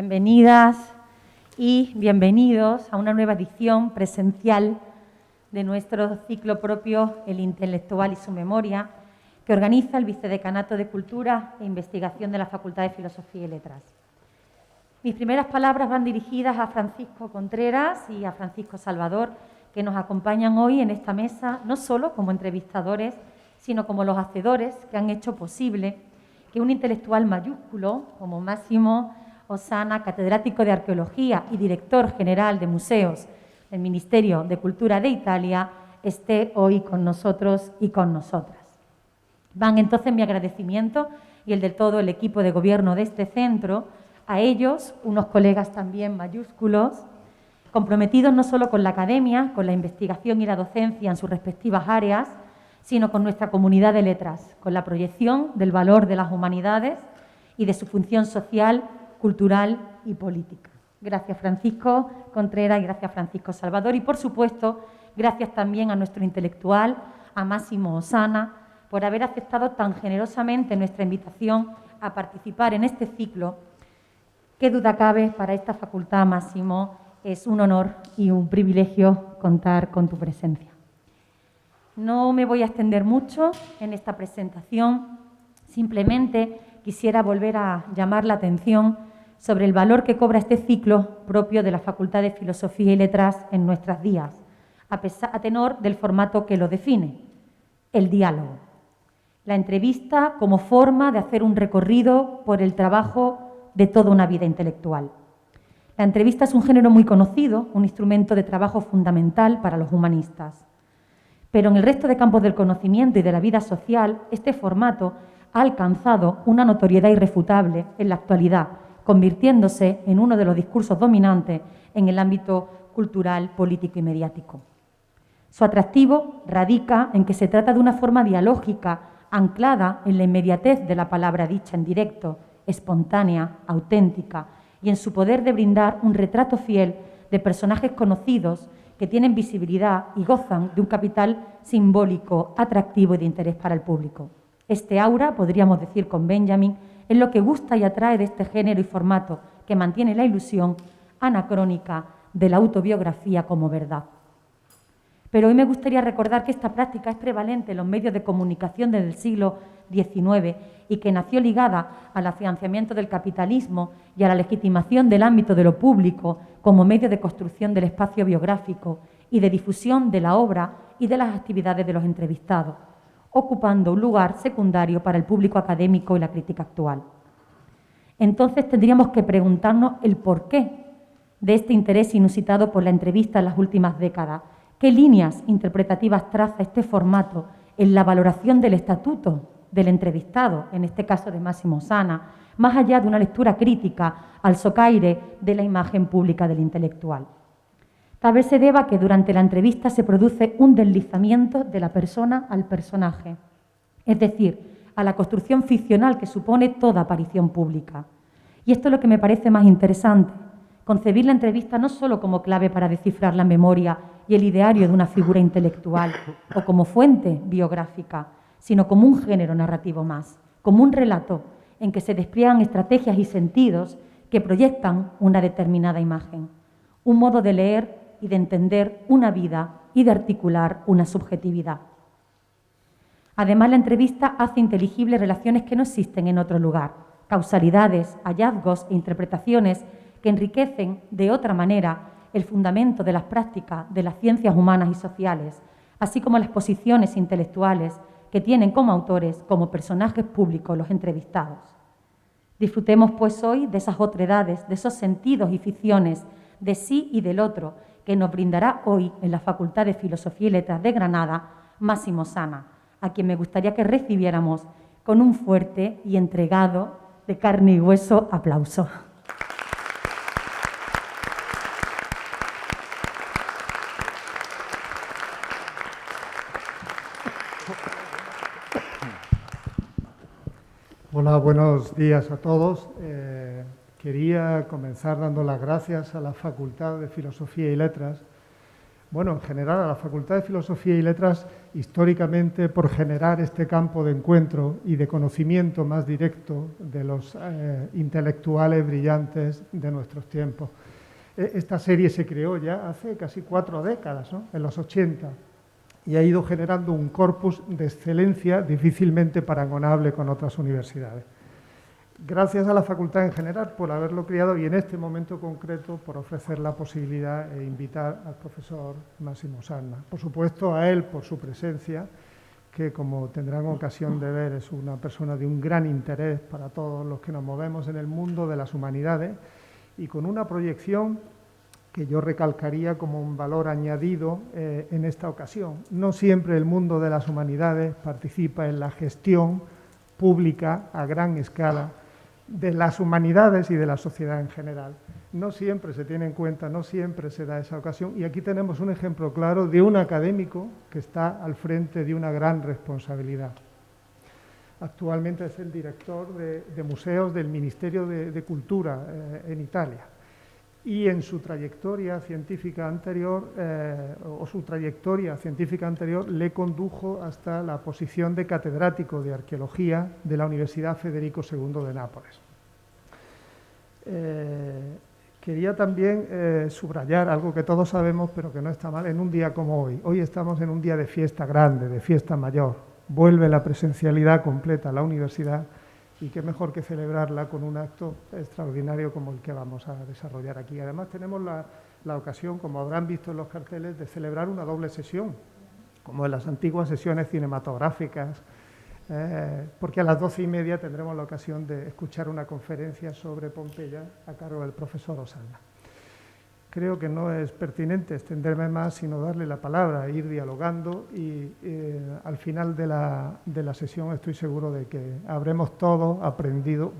Bienvenidas y bienvenidos a una nueva edición presencial de nuestro ciclo propio, El Intelectual y su Memoria, que organiza el Vicedecanato de Cultura e Investigación de la Facultad de Filosofía y Letras. Mis primeras palabras van dirigidas a Francisco Contreras y a Francisco Salvador, que nos acompañan hoy en esta mesa, no solo como entrevistadores, sino como los hacedores que han hecho posible que un intelectual mayúsculo como Máximo Osana, catedrático de Arqueología y director general de museos del Ministerio de Cultura de Italia, esté hoy con nosotros y con nosotras. Van entonces mi agradecimiento y el de todo el equipo de gobierno de este centro, a ellos, unos colegas también mayúsculos, comprometidos no solo con la academia, con la investigación y la docencia en sus respectivas áreas, sino con nuestra comunidad de letras, con la proyección del valor de las humanidades y de su función social, cultural y política. Gracias, Francisco Contreras, y gracias, Francisco Salvador. Y, por supuesto, gracias también a nuestro intelectual, a Máximo Osana, por haber aceptado tan generosamente nuestra invitación a participar en este ciclo. Qué duda cabe, para esta facultad, Máximo, es un honor y un privilegio contar con tu presencia. No me voy a extender mucho en esta presentación, simplemente quisiera volver a llamar la atención sobre el valor que cobra este ciclo propio de la Facultad de Filosofía y Letras en nuestros días, a tenor del formato que lo define, el diálogo. La entrevista como forma de hacer un recorrido por el trabajo de toda una vida intelectual. La entrevista es un género muy conocido, un instrumento de trabajo fundamental para los humanistas. Pero en el resto de campos del conocimiento y de la vida social, este formato ha alcanzado una notoriedad irrefutable en la actualidad, convirtiéndose en uno de los discursos dominantes en el ámbito cultural, político y mediático. Su atractivo radica en que se trata de una forma dialógica anclada en la inmediatez de la palabra dicha en directo, espontánea, auténtica, y en su poder de brindar un retrato fiel de personajes conocidos que tienen visibilidad y gozan de un capital simbólico, atractivo y de interés para el público. Este aura, podríamos decir con Benjamin, es lo que gusta y atrae de este género y formato que mantiene la ilusión anacrónica de la autobiografía como verdad. Pero hoy me gustaría recordar que esta práctica es prevalente en los medios de comunicación desde el siglo XIX y que nació ligada al afianzamiento del capitalismo y a la legitimación del ámbito de lo público como medio de construcción del espacio biográfico y de difusión de la obra y de las actividades de los entrevistados, ocupando un lugar secundario para el público académico y la crítica actual. Entonces tendríamos que preguntarnos el porqué de este interés inusitado por la entrevista en las últimas décadas. ¿Qué líneas interpretativas traza este formato en la valoración del estatuto del entrevistado, en este caso de Máximo Osana, más allá de una lectura crítica al socaire de la imagen pública del intelectual? Tal vez se deba a que durante la entrevista se produce un deslizamiento de la persona al personaje, es decir, a la construcción ficcional que supone toda aparición pública. Y esto es lo que me parece más interesante, concebir la entrevista no solo como clave para descifrar la memoria y el ideario de una figura intelectual o como fuente biográfica, sino como un género narrativo más, como un relato en que se despliegan estrategias y sentidos que proyectan una determinada imagen, un modo de leer y de entender una vida y de articular una subjetividad. Además, la entrevista hace inteligibles relaciones que no existen en otro lugar, causalidades, hallazgos e interpretaciones que enriquecen de otra manera el fundamento de las prácticas de las ciencias humanas y sociales, así como las posiciones intelectuales que tienen como autores, como personajes públicos los entrevistados. Disfrutemos pues hoy de esas otredades, de esos sentidos y ficciones, de sí y del otro, que nos brindará hoy en la Facultad de Filosofía y Letras de Granada, Máximo Osana, a quien me gustaría que recibiéramos con un fuerte y entregado de carne y hueso aplauso. Hola, buenos días a todos. Quería comenzar dando las gracias a la Facultad de Filosofía y Letras Bueno, en general a la Facultad de Filosofía y Letras, históricamente, por generar este campo de encuentro y de conocimiento más directo de los intelectuales brillantes de nuestros tiempos. Esta serie se creó ya hace casi 4 décadas, ¿no? En los 80, y ha ido generando un corpus de excelencia difícilmente paragonable con otras universidades. Gracias a la facultad en general por haberlo creado y en este momento concreto por ofrecer la posibilidad e invitar al profesor Máximo Sarna. Por supuesto a él por su presencia, que como tendrán ocasión de ver es una persona de un gran interés para todos los que nos movemos en el mundo de las humanidades y con una proyección que yo recalcaría como un valor añadido en esta ocasión. No siempre el mundo de las humanidades participa en la gestión pública a gran escala de las humanidades y de la sociedad en general. No siempre se tiene en cuenta, no siempre se da esa ocasión y aquí tenemos un ejemplo claro de un académico que está al frente de una gran responsabilidad. Actualmente es el director de museos del Ministerio de Cultura en Italia y en su trayectoria científica anterior, le condujo hasta la posición de catedrático de Arqueología de la Universidad Federico II de Nápoles. Quería también subrayar algo que todos sabemos, pero que no está mal, en un día como hoy. Hoy estamos en un día de fiesta grande, de fiesta mayor. Vuelve la presencialidad completa a la universidad y qué mejor que celebrarla con un acto extraordinario como el que vamos a desarrollar aquí. Además tenemos la ocasión, como habrán visto en los carteles, de celebrar una doble sesión, como en las antiguas sesiones cinematográficas, porque a las 12:30 tendremos la ocasión de escuchar una conferencia sobre Pompeya a cargo del profesor Osanna. Creo que no es pertinente extenderme más, sino darle la palabra, ir dialogando y al final de la sesión estoy seguro de que habremos todos aprendido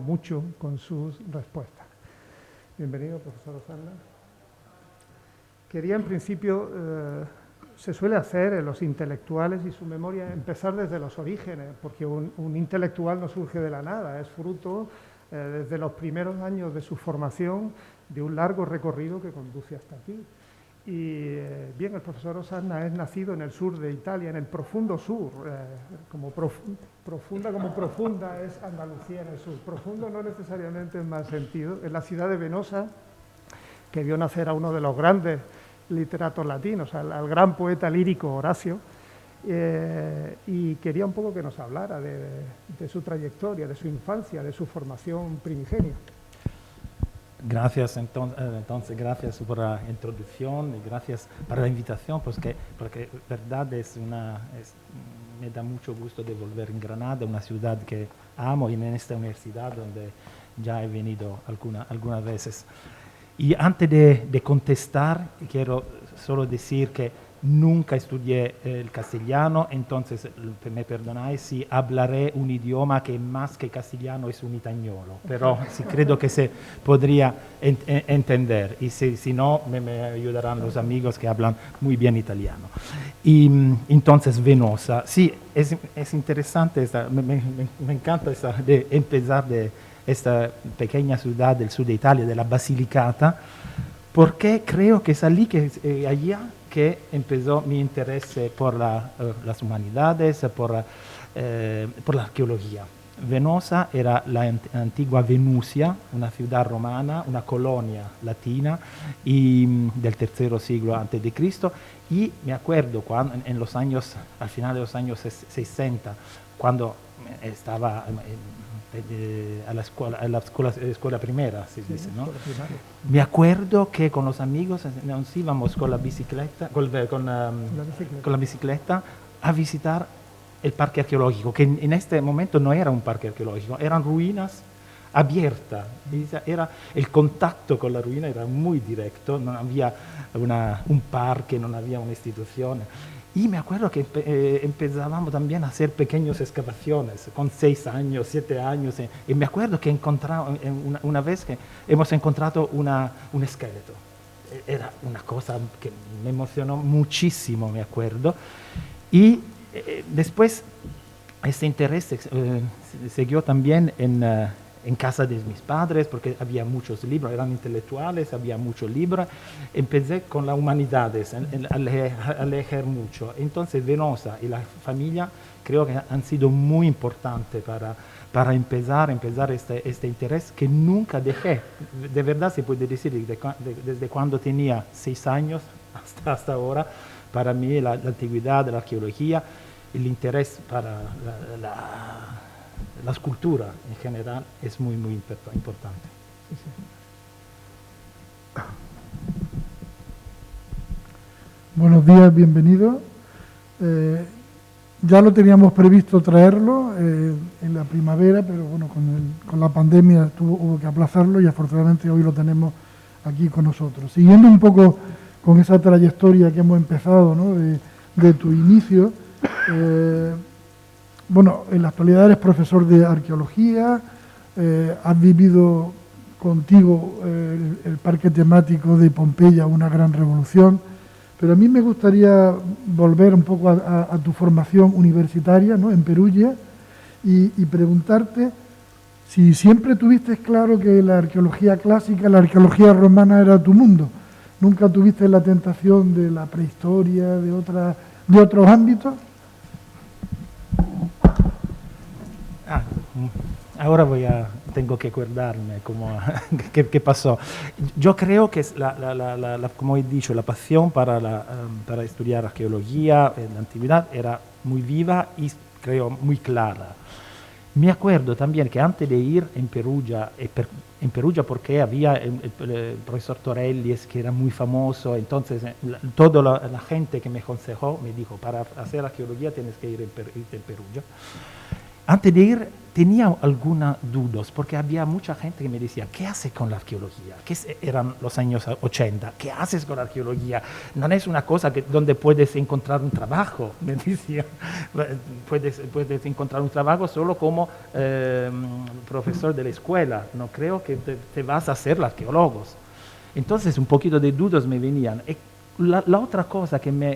mucho con sus respuestas. Bienvenido, profesor Osanna. Quería en principio, se suele hacer en los intelectuales y su memoria, empezar desde los orígenes, porque un intelectual no surge de la nada, es fruto desde los primeros años de su formación de un largo recorrido que conduce hasta aquí. Y bien, el profesor Osanna es nacido en el sur de Italia, en el profundo sur, profunda es Andalucía en el sur, profundo no necesariamente en mal sentido, en la ciudad de Venosa, que vio nacer a uno de los grandes literatos latinos, al gran poeta lírico Horacio, y quería un poco que nos hablara de su trayectoria, de su infancia, de su formación primigenia. Gracias, entonces, gracias por la introducción y gracias por la invitación, porque verdad me da mucho gusto de volver en Granada, una ciudad que amo y en esta universidad donde ya he venido algunas veces. Y antes de contestar, quiero solo decir que nunca estudié el castellano, entonces me perdonáis si hablaré un idioma que más que castellano es un italiano, pero sí creo que se podría entender y si no me ayudarán los amigos que hablan muy bien italiano. Y entonces Venosa, sí, es interesante, me encanta de empezar de esta pequeña ciudad del sur de Italia, de la Basilicata, porque creo que es allí allá que empezó mi interés por las humanidades, por la arqueología. Venosa era la antigua Venusia, una ciudad romana, una colonia latina del tercer siglo antes de Cristo, y me acuerdo cuando al final de los años 60, cuando estaba a la escuela primera, se dice, ¿no? Me acuerdo que con los amigos nos íbamos con la bicicleta, con la bicicleta a visitar el parque arqueológico, que en este momento no era un parque arqueológico, eran ruinas abiertas, el contacto con la ruina era muy directo, no había un parque, no había una institución. Y me acuerdo que empezábamos también a hacer pequeñas excavaciones con 6 años, 7 años. Y me acuerdo que una vez que hemos encontrado un esqueleto. Era una cosa que me emocionó muchísimo, me acuerdo. Y después este interés siguió también en en casa de mis padres, porque había muchos libros, eran intelectuales, había muchos libros. Empecé con las humanidades, a leer mucho. Entonces Venosa y la familia creo que han sido muy importantes para empezar este interés que nunca dejé. De verdad se puede decir, desde cuando tenía 6 años hasta ahora, para mí la antigüedad, la arqueología, el interés para la escultura en general es muy, muy importante. Sí, sí. Buenos días, bienvenido. Ya lo teníamos previsto traerlo en la primavera, pero bueno, con la pandemia hubo que aplazarlo y afortunadamente hoy lo tenemos aquí con nosotros. Siguiendo un poco con esa trayectoria que hemos empezado, ¿no? de tu inicio, bueno, en la actualidad eres profesor de arqueología, has vivido contigo el parque temático de Pompeya, una gran revolución. Pero a mí me gustaría volver un poco a tu formación universitaria, ¿no? En Perugia y preguntarte si siempre tuviste claro que la arqueología clásica, la arqueología romana era tu mundo. ¿Nunca tuviste la tentación de la prehistoria, de otros ámbitos? Ahora tengo que acordarme qué pasó. Yo creo que como he dicho, la pasión para estudiar arqueología en la antigüedad era muy viva y creo muy clara. Me acuerdo también que antes de ir en Perugia porque había el profesor Torelli, que era muy famoso, entonces toda la gente que me aconsejó me dijo, para hacer arqueología tienes que ir en Perugia. Antes de ir tenía algunas dudas, porque había mucha gente que me decía, ¿qué haces con la arqueología? Eran los años 80, ¿qué haces con la arqueología? No es una cosa donde puedes encontrar un trabajo, me decían. Puedes encontrar un trabajo solo como profesor de la escuela, no creo que te vas a hacer arqueólogos. Entonces un poquito de dudas me venían. Y la otra cosa que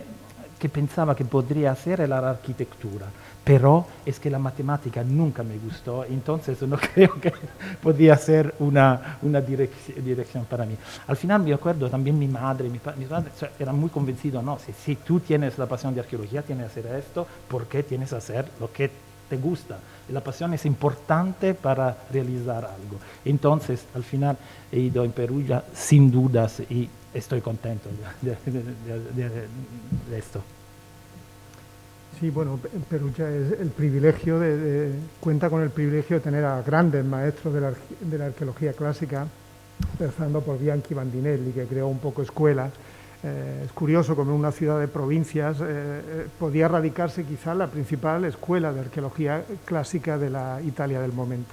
pensaba que podría hacer era la arquitectura. Pero es que la matemática nunca me gustó, entonces no creo que podía ser una dirección para mí. Al final me acuerdo también mi madre, mis padres eran muy convencidos, no, si tú tienes la pasión de arqueología, tienes que hacer esto, porque tienes que hacer lo que te gusta. La pasión es importante para realizar algo. Entonces, al final he ido en Perugia sin dudas y estoy contento de esto. Sí, bueno, Perugia es el privilegio cuenta con el privilegio de tener a grandes maestros de la arqueología clásica, empezando por Bianchi Bandinelli, que creó un poco escuela. Es curioso como en una ciudad de provincias podía radicarse quizá la principal escuela de arqueología clásica de la Italia del momento.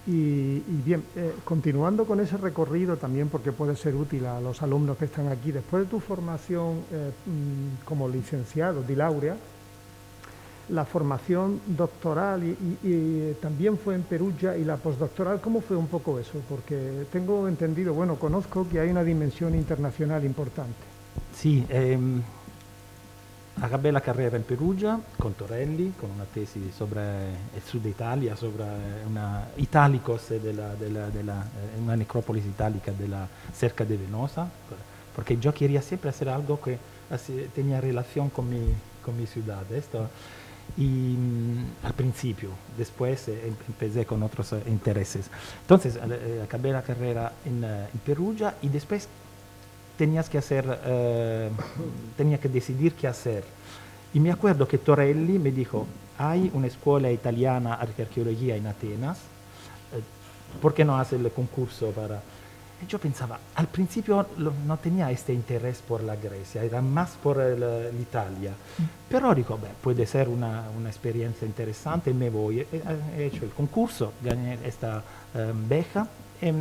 Y bien, continuando con ese recorrido también, porque puede ser útil a los alumnos que están aquí, después de tu formación como licenciado di laurea, la formación doctoral y también fue en Perugia, y la postdoctoral, ¿cómo fue un poco eso? Porque tengo entendido, bueno, conozco que hay una dimensión internacional importante. Sí, acabé la carrera en Perugia con Torelli, con una tesis sobre el sur de Italia, sobre itálicos una necrópolis itálica cerca de Venosa, porque yo quería siempre hacer algo que tenía relación con mi ciudad. Y al principio, después empecé con otros intereses. Entonces acabé la carrera en Perugia y después tenía que decidir qué hacer. Y me acuerdo que Torelli me dijo, hay una escuela italiana de arqueología en Atenas, ¿por qué no haces el concurso para...? Y yo pensaba, al principio no tenía este interés por la Grecia, era más por l'Italia. Pero digo, puede ser una experiencia interesante, me voy. He hecho el concurso, gané esta beca y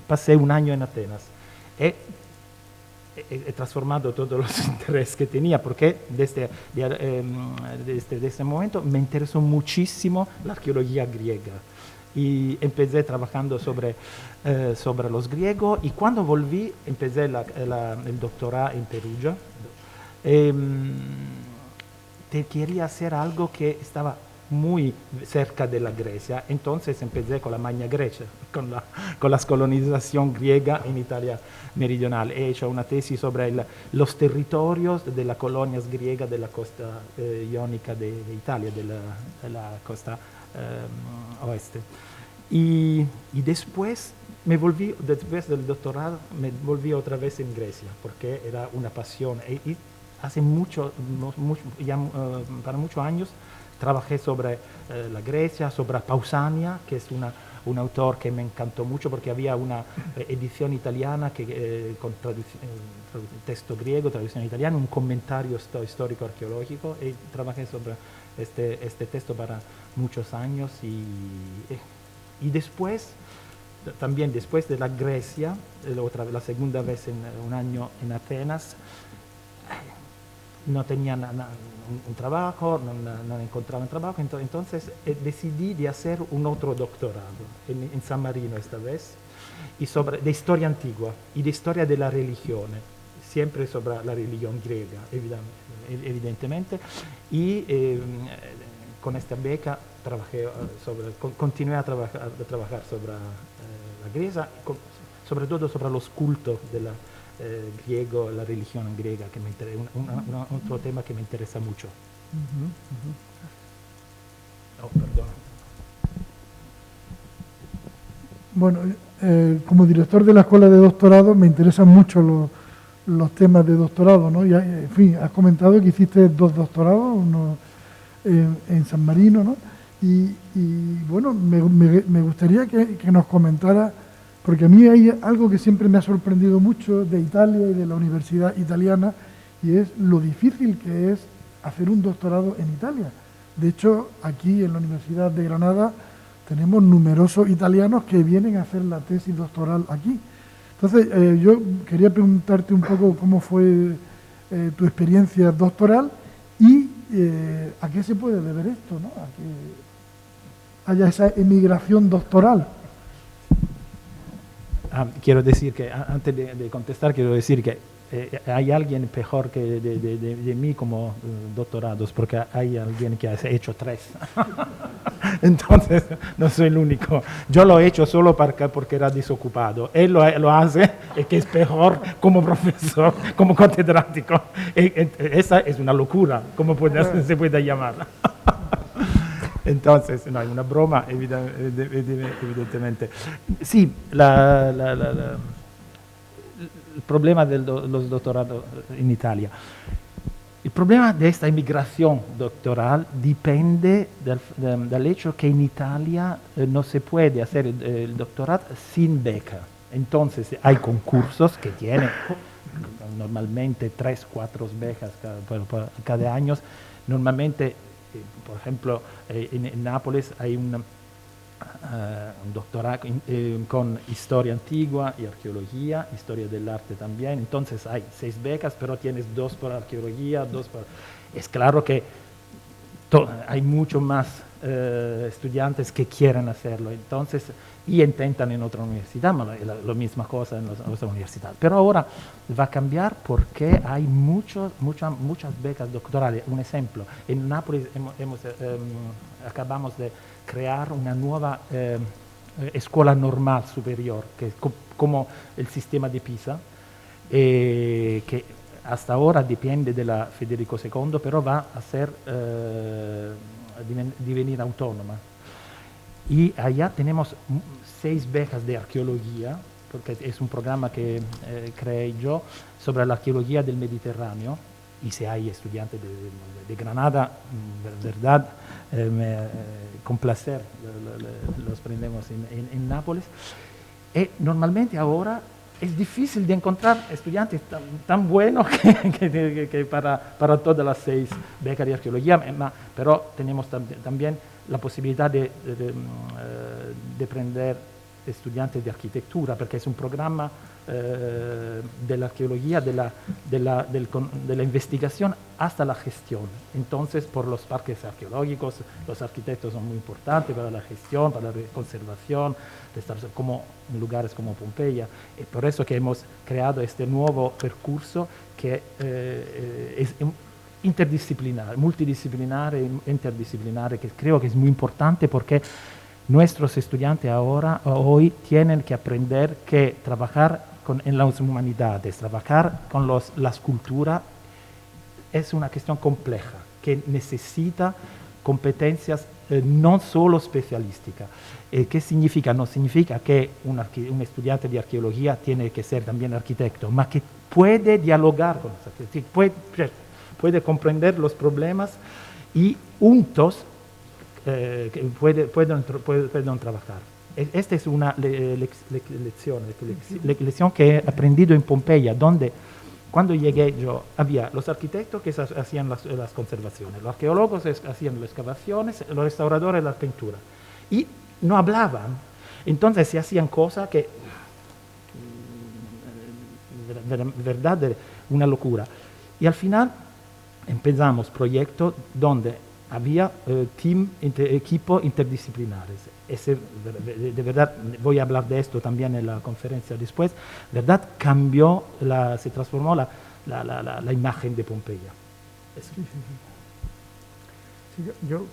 pasé un año en Atenas. He transformado todos los intereses que tenía, porque desde ese momento me interesó muchísimo la arqueología griega. Y empecé trabajando sobre los griegos, y cuando volví empecé el doctorado en Perugia. Quería hacer algo que estaba muy cerca de la Grecia. Entonces empecé con la Magna Grecia, con la colonización griega en Italia meridional. He hecho una tesis sobre los territorios de las colonias griegas de la costa iónica de Italia, de la costa oeste. Y después después del doctorado, me volví otra vez en Grecia, porque era una pasión. Y hace para muchos años, trabajé sobre la Grecia, sobre Pausania, que es un autor que me encantó mucho porque había una edición italiana con texto griego, traducción italiana, un comentario histórico arqueológico, y trabajé sobre este texto para muchos años. Y después, también después de la Grecia, la segunda vez en un año en Atenas, no tenía un trabajo, no encontraba un trabajo, entonces decidí de hacer un otro doctorado en San Marino esta vez, y de historia antigua y de historia de la religión, siempre sobre la religión griega, evidentemente, y con esta beca continué a trabajar sobre la Grecia, sobre todo sobre los cultos de la griego, la religión griega, que otro tema que me interesa mucho. Oh, perdón. Bueno, como director de la Escuela de Doctorado me interesan mucho los temas de doctorado, ¿no? Y, en fin, has comentado que hiciste 2 doctorados, uno en San Marino, ¿no? Y bueno, me gustaría que nos comentara, porque a mí hay algo que siempre me ha sorprendido mucho de Italia y de la universidad italiana, y es lo difícil que es hacer un doctorado en Italia. De hecho, aquí en la Universidad de Granada tenemos numerosos italianos que vienen a hacer la tesis doctoral aquí. Entonces, yo quería preguntarte un poco cómo fue tu experiencia doctoral y a qué se puede deber esto, ¿no? A que haya esa emigración doctoral. Quiero decir que, antes de contestar, quiero decir que hay alguien mejor que de mí como doctorados, porque hay alguien que ha hecho 3. Entonces, no soy el único. Yo lo he hecho solo porque era desocupado. Él lo hace, y que es mejor como profesor, como catedrático. Esa es una locura, como se puede llamar. Entonces, no, es una broma, evidentemente. Sí, el problema de los doctorados en Italia. El problema de esta inmigración doctoral depende del hecho que en Italia no se puede hacer el doctorado sin beca. Entonces, hay concursos que tienen normalmente 3, 4 becas cada año. Normalmente, por ejemplo, en Nápoles hay un doctorado con historia antigua y arqueología, historia del arte también. Entonces hay 6 becas, pero tienes 2 por arqueología, 2 por... Es claro que hay mucho más estudiantes que quieren hacerlo, entonces, y intentan en otra universidad, la misma cosa en otra universidad. Pero ahora va a cambiar porque hay muchas becas doctorales. Un ejemplo, en Nápoles acabamos de crear una nueva escuela normal superior, que es como el sistema de Pisa, que hasta ahora depende de la Federico II, pero va a ser divenir autónoma. Y allá tenemos 6 becas de arqueología, porque es un programa que creé yo sobre la arqueología del Mediterráneo. Y si hay estudiantes de Granada, verdad, con placer los prendemos en Nápoles. Y normalmente ahora es difícil de encontrar estudiantes tan buenos que para todas las 6 becas de arqueología, pero tenemos también la posibilidad de prender estudiantes de arquitectura, porque es un programa de la arqueología, de la investigación hasta la gestión. Entonces, por los parques arqueológicos, los arquitectos son muy importantes para la gestión, para la conservación, como en lugares como Pompeya. Y por eso que hemos creado este nuevo percurso que interdisciplinar, multidisciplinar e interdisciplinar, que creo que es muy importante porque nuestros estudiantes hoy tienen que aprender que trabajar en las humanidades, trabajar con las culturas es una cuestión compleja que necesita competencias no solo especialísticas. ¿Qué significa? No significa que un estudiante de arqueología tiene que ser también arquitecto, pero que puede dialogar con los arquitectos, puede comprender los problemas y juntos pueden trabajar. Esta es una lección que he aprendido en Pompeya, donde cuando llegué yo había los arquitectos que hacían las conservaciones, los arqueólogos hacían las excavaciones, los restauradores la pintura, y no hablaban. Entonces se hacían cosas que, verdad, una locura. Y al final empezamos proyectos donde había equipos interdisciplinares. De verdad, voy a hablar de esto también en la conferencia después, verdad, se transformó la imagen de Pompeya. Sí. Sí, yo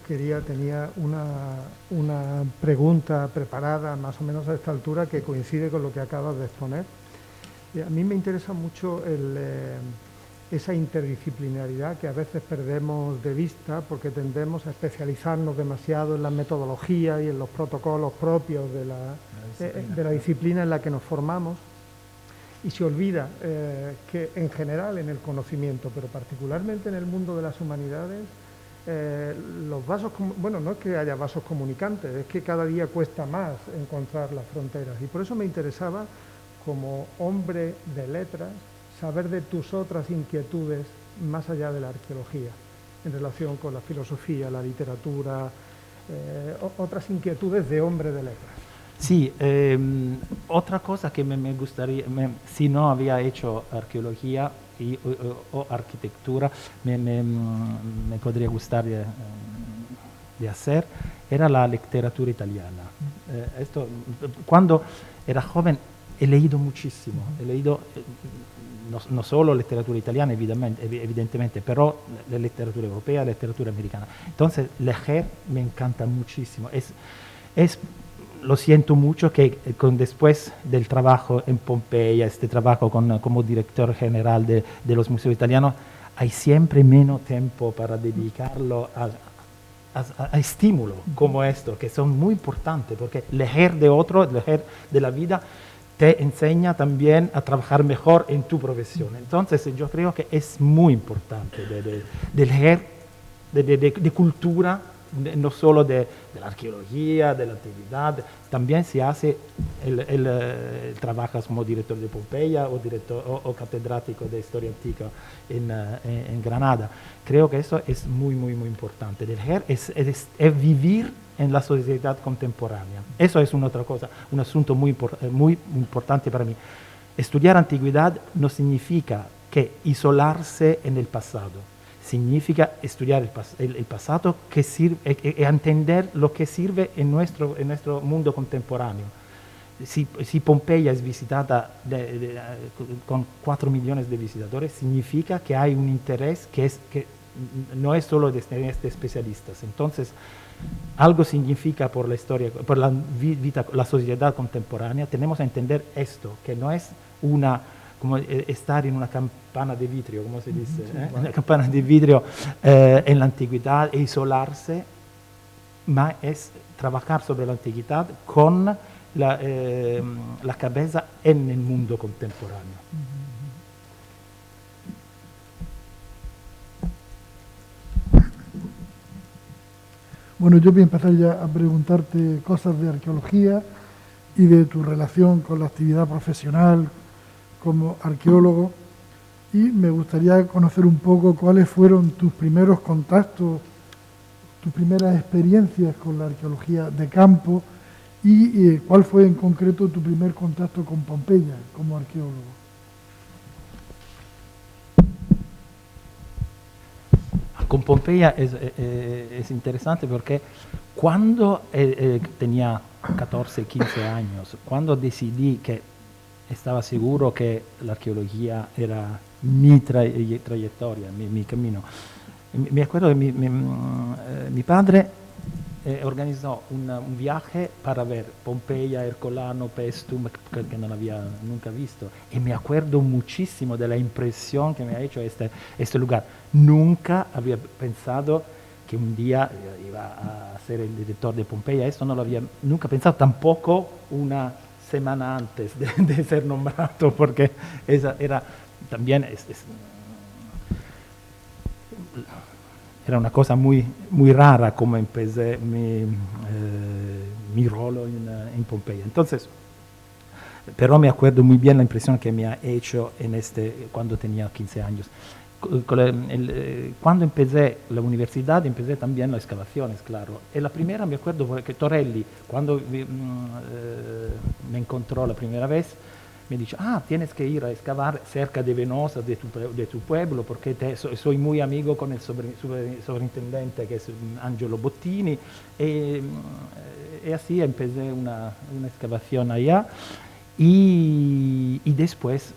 tenía una pregunta preparada más o menos a esta altura que coincide con lo que acabas de exponer. A mí me interesa mucho esa interdisciplinaridad que a veces perdemos de vista porque tendemos a especializarnos demasiado en la metodología y en los protocolos propios de la disciplina en la que nos formamos, y se olvida que en general en el conocimiento, pero particularmente en el mundo de las humanidades, los vasos, bueno, no es que haya vasos comunicantes, es que cada día cuesta más encontrar las fronteras, y por eso me interesaba, como hombre de letras, saber de tus otras inquietudes más allá de la arqueología, en relación con la filosofía, la literatura, otras inquietudes de hombre de letras. Sí, otra cosa que me gustaría, si no había hecho arqueología o arquitectura, me podría gustar de hacer, era la literatura italiana. Cuando era joven he leído muchísimo, he leído no solo literatura italiana, evidentemente, pero la literatura europea, la literatura americana. Entonces, leer me encanta muchísimo. Lo siento mucho que después del trabajo en Pompeya, este trabajo como director general de los museos italianos, hay siempre menos tiempo para dedicarlo a estímulos como esto, que son muy importantes, porque leer de otro, leer de la vida, te enseña también a trabajar mejor en tu profesión. Entonces yo creo que es muy importante de leer de cultura, no solo de la arqueología, de la antigüedad, también se hace trabajas como director de Pompeya o catedrático de historia antigua en Granada. Creo que eso es muy, muy, muy importante. Leer es vivir en la sociedad contemporánea. Eso es una otra cosa, un asunto muy importante para mí. Estudiar antigüedad no significa que isolarse en el pasado. Significa estudiar el pasado y entender lo que sirve en nuestro mundo contemporáneo. Si Pompeya es visitada con 4 millones de visitadores, significa que hay un interés que no es solo de especialistas. Entonces, algo significa por la historia, por la sociedad contemporánea. Tenemos que entender esto, que no es como estar en una campana de vidrio, como se dice, una campana de vidrio en la antigüedad e isolarse, ma es trabajar sobre la antigüedad con la cabeza en el mundo contemporáneo. Bueno, yo voy a empezar ya a preguntarte cosas de arqueología y de tu relación con la actividad profesional como arqueólogo, y me gustaría conocer un poco cuáles fueron tus primeros contactos, tus primeras experiencias con la arqueología de campo y cuál fue en concreto tu primer contacto con Pompeya como arqueólogo. Con Pompeya es interesante porque cuando tenía 14, 15 años, cuando decidí que estaba seguro que la arqueología era mi trayectoria, mi camino, me acuerdo que mi padre organizó un viaje para ver Pompeya, Herculano, Paestum, que no había nunca visto. Y me acuerdo muchísimo de la impresión que me ha hecho este lugar. Nunca había pensado que un día iba a ser el director de Pompeya. Esto no lo había nunca pensado, tampoco una semana antes de ser nombrado, porque esa era también era una cosa muy rara como empecé mi rol en Pompeya. Entonces, pero me acuerdo muy bien la impresión que me ha hecho cuando tenía 15 años. Cuando empecé la universidad, empecé también las excavaciones, claro. Y la primera me acuerdo porque Torelli, cuando me encontró la primera vez, me dice, tienes que ir a excavar cerca de Venosa, de tu pueblo, porque soy muy amigo con el sobreintendente, que es Angelo Bottini, y así empecé una excavación allá, y después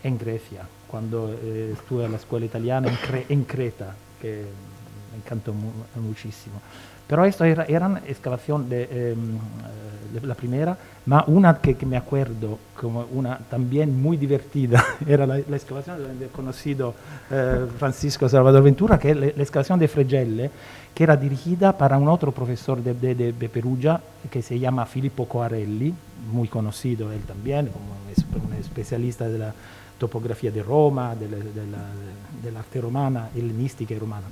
en Grecia, cuando estuve en la escuela italiana en Creta, que me encantó muchísimo. Pero esto eran excavación de la primera, ma una que me acuerdo como una también muy divertida, era la excavación del conocido Francisco Salvador Ventura, que es la excavación de Fregelle, que era dirigida para un otro profesor de Perugia, que se llama Filippo Coarelli, muy conocido él también, como un especialista de la topografía de Roma, de la arte romana, helenística y romana.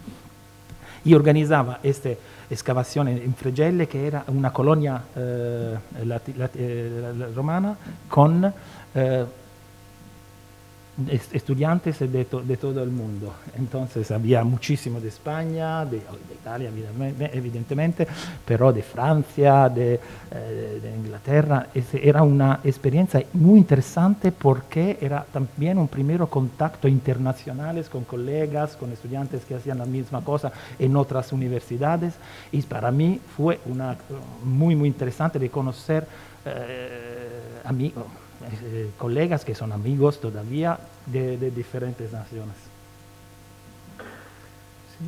Y organizaba esta excavación en Fregelle, que era una colonia romana con estudiantes de todo el mundo. Entonces había muchísimo de España, de Italia evidentemente, pero de Francia, de Inglaterra. Era una experiencia muy interesante porque era también un primer contacto internacional con colegas, con estudiantes que hacían la misma cosa en otras universidades, y para mí fue muy interesante de conocer amigos, colegas que son amigos todavía de diferentes naciones. Sí,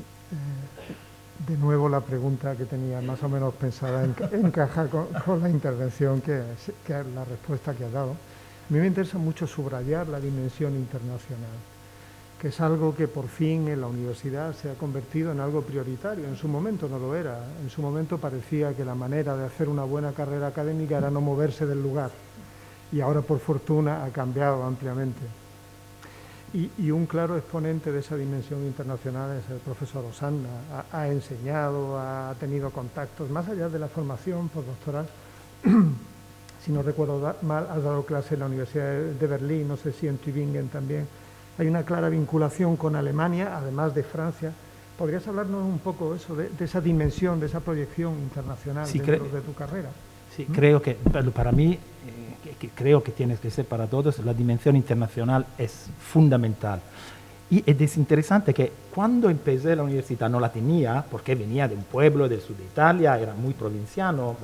de nuevo la pregunta que tenía más o menos pensada encaja con la intervención, que es la respuesta que ha dado. A mí me interesa mucho subrayar la dimensión internacional, que es algo que por fin en la universidad se ha convertido en algo prioritario. En su momento no lo era. En su momento parecía que la manera de hacer una buena carrera académica era no moverse del lugar. Y ahora, por fortuna, ha cambiado ampliamente. Y un claro exponente de esa dimensión internacional es el profesor Osanna. Ha enseñado, ha tenido contactos, más allá de la formación postdoctoral. Si no recuerdo mal, ha dado clase en la Universidad de Berlín, no sé si en Tübingen también. Hay una clara vinculación con Alemania, además de Francia. ¿Podrías hablarnos un poco de esa dimensión, de esa proyección internacional dentro de tu carrera? Sí, creo que para mí, creo que tienes que ser para todos, la dimensión internacional es fundamental. Y es interesante que cuando empecé la universidad no la tenía, porque venía de un pueblo del sur de Italia, era muy provinciano,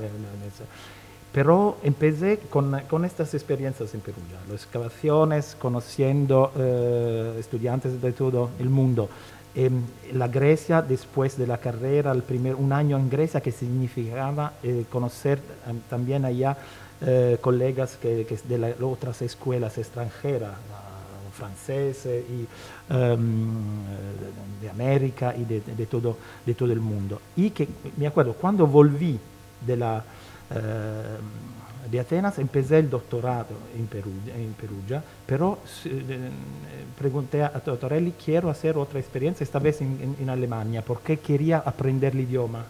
pero empecé con estas experiencias en Perugia, las excavaciones, conociendo estudiantes de todo el mundo. La Grecia, después de la carrera, un año en Grecia, que significaba conocer también allá colegas que de las otras escuelas extranjeras, franceses y de América y de todo el mundo. Y que me acuerdo, cuando volví de Atenas, empecé el doctorado en Perugia, pero pregunté a Torelli, quiero hacer otra experiencia, esta vez en Alemania, porque quería aprender el idioma.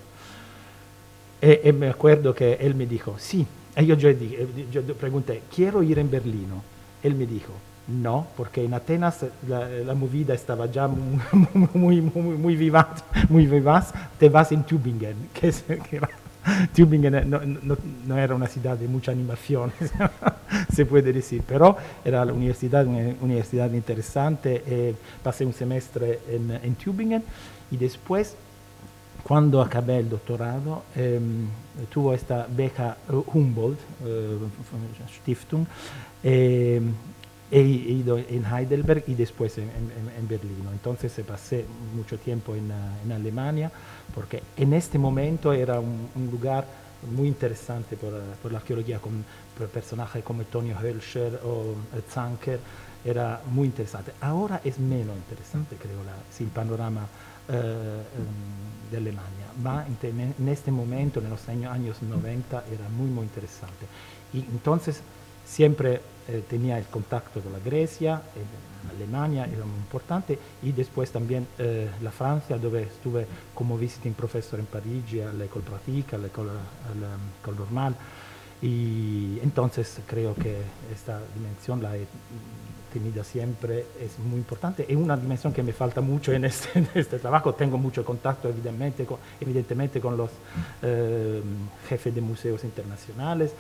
Y me acuerdo que él me dijo, sí. Y yo pregunté, quiero ir en Berlino. Él me dijo, no, porque en Atenas la movida estaba ya muy vivaz, te vas en Tübingen, que era... Tübingen no era una ciudad de mucha animación, se puede decir, pero era una universidad interesante. Pasé un semestre en Tübingen y después, cuando acabé el doctorado, tuvo esta beca Humboldt Stiftung, he ido en Heidelberg y después en Berlín. Entonces pasé mucho tiempo en Alemania, porque en este momento era un lugar muy interesante por la arqueología, con personajes como Tonio Hölscher o Zanker, era muy interesante. Ahora es menos interesante, creo, el panorama de Alemania, pero en este momento, en los años 90, era muy, muy interesante. Y entonces siempre tenía el contacto con la Grecia, Alemania era muy importante, y después también la Francia, donde estuve como visiting professor en Parigi, a l'École Pratique, a l'École Normale, y entonces creo que esta dimensión la he tenido siempre, es muy importante, es una dimensión que me falta mucho en este trabajo. Tengo mucho contacto evidentemente con los jefes de museos internacionales,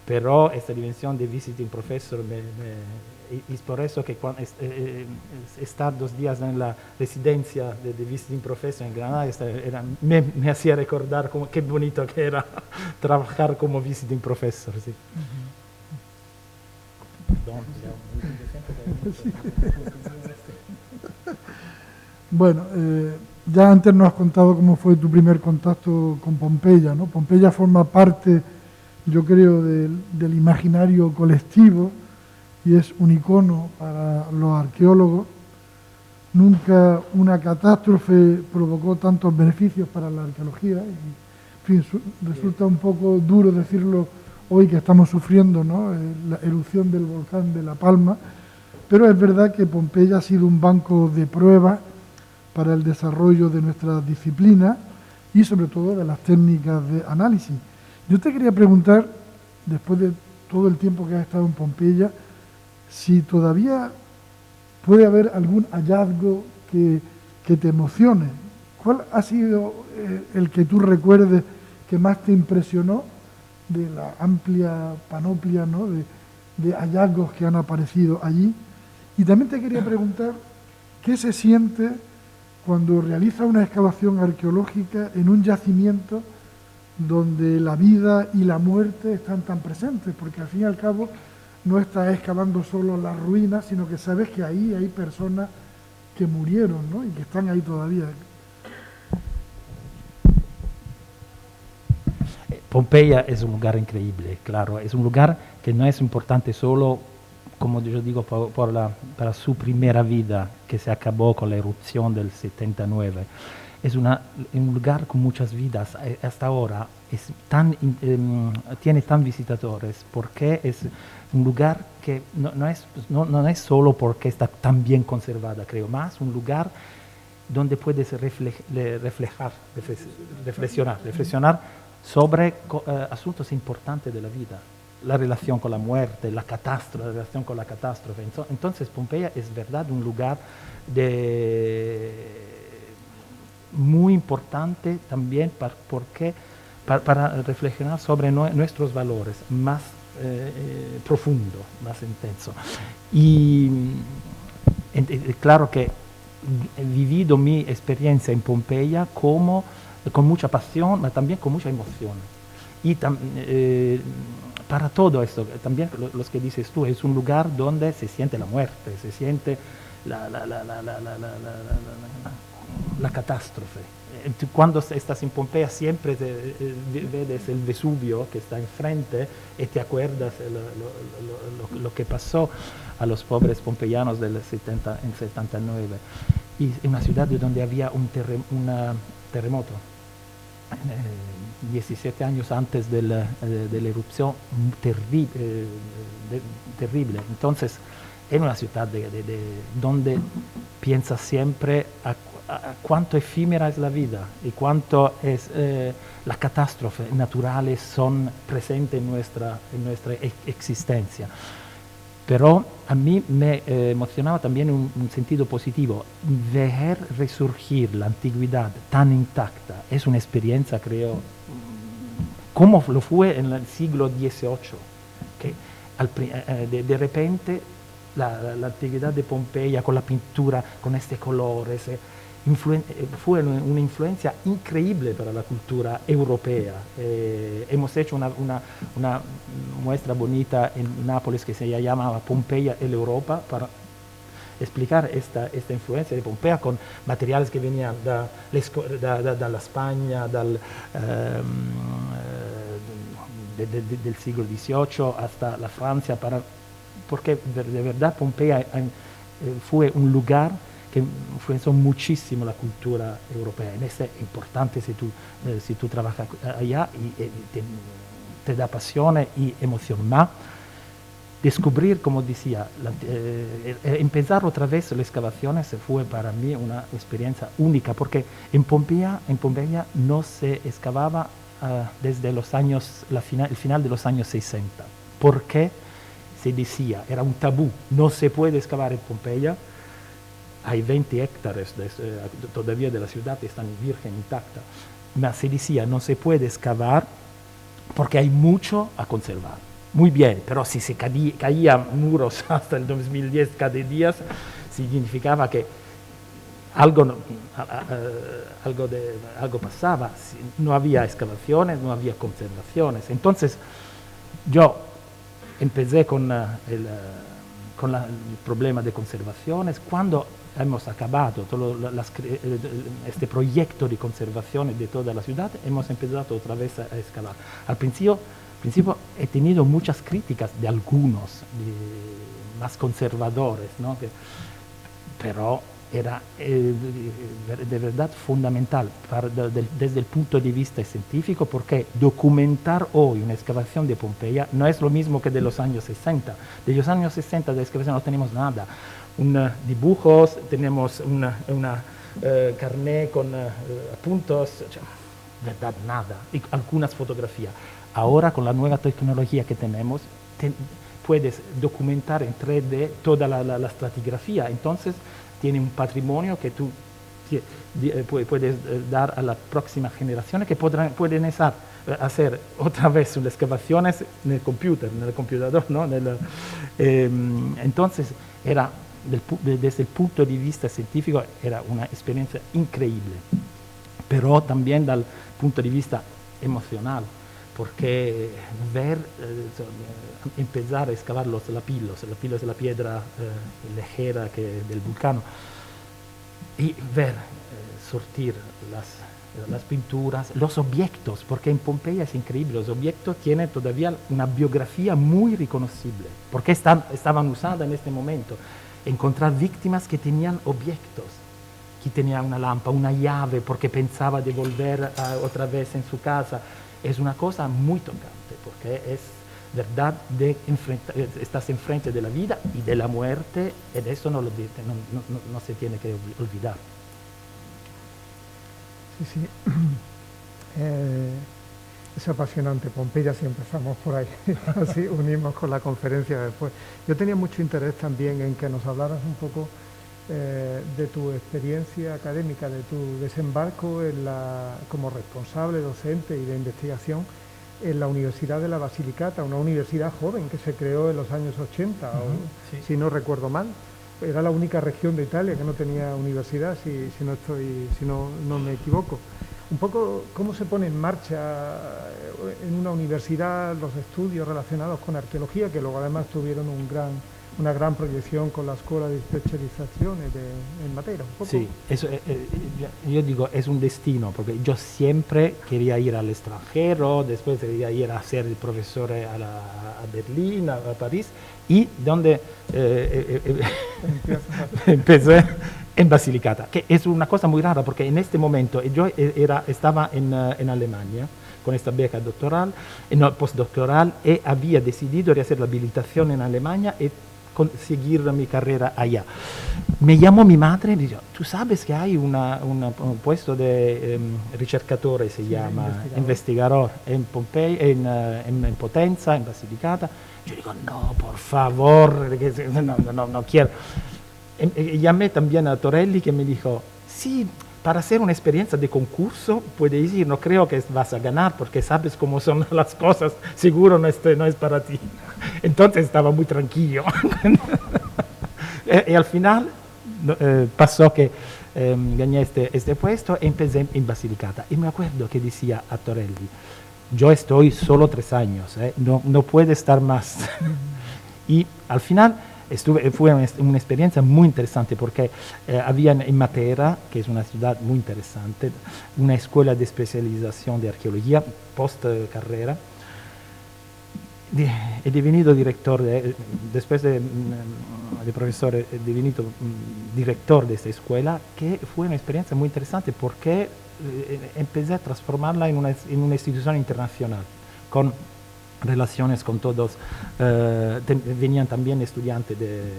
pero esta dimensión de visiting professor es por eso que estar 2 días en la residencia de visiting professor en Granada me hacía recordar qué bonito que era trabajar como visiting professor. Sí. Perdón, Bueno, ya antes nos has contado cómo fue tu primer contacto con Pompeya, ¿no? Pompeya forma parte, yo creo, del imaginario colectivo y es un icono para los arqueólogos. Nunca una catástrofe provocó tantos beneficios para la arqueología y, en fin, resulta un poco duro decirlo hoy que estamos sufriendo, ¿no?, la erupción del volcán de La Palma, pero es verdad que Pompeya ha sido un banco de pruebas para el desarrollo de nuestra disciplina y sobre todo de las técnicas de análisis. Yo te quería preguntar, después de todo el tiempo que has estado en Pompeya, si todavía puede haber algún hallazgo que te emocione. ¿Cuál ha sido el que tú recuerdes que más te impresionó de la amplia panoplia, ¿no?, de hallazgos que han aparecido allí? Y también te quería preguntar, ¿qué se siente cuando realiza una excavación arqueológica en un yacimiento donde la vida y la muerte están tan presentes? Porque al fin y al cabo no estás excavando solo las ruinas, sino que sabes que ahí hay personas que murieron, ¿no?, y que están ahí todavía. Pompeya es un lugar increíble, claro, es un lugar que no es importante solo, como yo digo, para su primera vida, que se acabó con la erupción del 79. Es un lugar con muchas vidas. Hasta ahora tiene tan visitadores porque es un lugar que no es solo porque está tan bien conservada, creo, más un lugar donde puedes reflexionar sobre asuntos importantes de la vida, la relación con la muerte, la relación con la catástrofe. Entonces Pompeya es verdad un lugar muy importante también para reflexionar sobre nuestros valores más profundo, más intenso. Y claro que he vivido mi experiencia en Pompeya con mucha pasión, pero también con mucha emoción. Y para todo esto, también los que dices tú, es un lugar donde se siente la muerte, se siente la catástrofe. Cuando estás en Pompeya siempre ves el Vesubio que está enfrente y te acuerdas lo que pasó a los pobres pompeyanos en 79. Y es una ciudad donde había un terremoto 17 años antes de la erupción, terrible. Entonces, es una ciudad donde piensas siempre a cuánto efímera es la vida y cuánto es las catástrofes naturales son presentes en nuestra existencia. Pero a mí me emocionaba también un sentido positivo. Ver resurgir la antigüedad tan intacta es una experiencia, creo, como lo fue en el siglo XVIII, que de repente la antigüedad de Pompeya con la pintura, con estos colores, fue una influencia increíble para la cultura europea. Hemos hecho una muestra bonita en Nápoles que se llamaba Pompeya y Europa para explicar esta influencia de Pompeya con materiales que venían de la España, del siglo XVIII hasta la Francia, porque de verdad Pompeya fue un lugar que influenció muchísimo la cultura europea. Es importante si tú trabajas allá y te da pasión y emoción. Más descubrir, como decía, empezar otra vez las excavaciones fue para mí una experiencia única, porque en Pompeya no se excavaba desde el final de los años 60. ¿Por qué? Se decía, era un tabú, no se puede excavar en Pompeya. Hay 20 hectáreas todavía de la ciudad que están virgen intacta. Pero se decía, no se puede excavar porque hay mucho a conservar. Muy bien, pero si se caían muros hasta el 2010 cada día, significaba que algo pasaba. No había excavaciones, no había conservaciones. Entonces, yo empecé con el problema de conservaciones. Cuando hemos acabado todo este proyecto de conservación de toda la ciudad, hemos empezado otra vez a excavar. Al principio he tenido muchas críticas de algunos más conservadores, ¿no? Pero era de verdad fundamental desde el punto de vista científico, porque documentar hoy una excavación de Pompeya no es lo mismo que de los años 60. De los años 60 de excavación no tenemos nada. Dibujos, tenemos una carnet con apuntos, verdad nada, y algunas fotografías. Ahora con la nueva tecnología que tenemos, puedes documentar en 3D toda la estratigrafía. Entonces tiene un patrimonio que tú puedes dar a las próximas generaciones que pueden hacer otra vez las excavaciones en el computador, ¿no? Entonces desde el punto de vista científico era una experiencia increíble, pero también del punto de vista emocional, porque empezar a excavar los lapilos es la piedra ligera del vulcano, y ver sortir las pinturas, los objetos, porque en Pompeya es increíble, los objetos tienen todavía una biografía muy reconocible, porque estaban usadas en este momento. Encontrar víctimas que tenían objetos, que tenía una lámpara, una llave, porque pensaba de volver otra vez en su casa. Es una cosa muy tocante, porque es verdad estás enfrente de la vida y de la muerte, y eso no se tiene que olvidar. Sí. Es apasionante. Pompeya, si empezamos por ahí, así unimos con la conferencia después. Yo tenía mucho interés también en que nos hablaras un poco de tu experiencia académica, de tu desembarco como responsable docente y de investigación en la Universidad de la Basilicata, una universidad joven que se creó en los años 80, sí. Si no recuerdo mal. Era la única región de Italia que no tenía universidad, si no me equivoco. Un poco, ¿cómo se pone en marcha en una universidad los estudios relacionados con arqueología, que luego además tuvieron una gran proyección con la Escuela de Especializaciones en Matera? Un poco. Sí, eso, yo digo, es un destino, porque yo siempre quería ir al extranjero, después quería ir a ser profesor a Berlín, a París, y donde empecé en Basilicata, que es una cosa muy rara, porque en este momento yo estaba en Alemania con esta beca doctoral, postdoctoral, y había decidido de hacer la habilitación en Alemania y seguir mi carrera allá. Me llamó mi madre y me dijo, tú sabes que hay un puesto de ricercatore, se llama, investigador en Pompeya, en Potenza, en Basilicata. Yo digo, no, por favor, no quiero. Llamé también a Torelli, que me dijo, sí, para hacer una experiencia de concurso puedes ir, no creo que vas a ganar porque sabes cómo son las cosas, seguro no es para ti. Entonces estaba muy tranquilo. Y al final pasó que gané este puesto y empecé en Basilicata. Y me acuerdo que decía a Torelli, yo estoy solo 3 años, no puede estar más. Y al final fue una experiencia muy interesante porque había en Matera, que es una ciudad muy interesante, una escuela de especialización de arqueología post carrera. He devenido director, después de profesor, he devenido director de esta escuela, que fue una experiencia muy interesante porque empecé a transformarla en una institución internacional, con relaciones con todos, venían también estudiantes del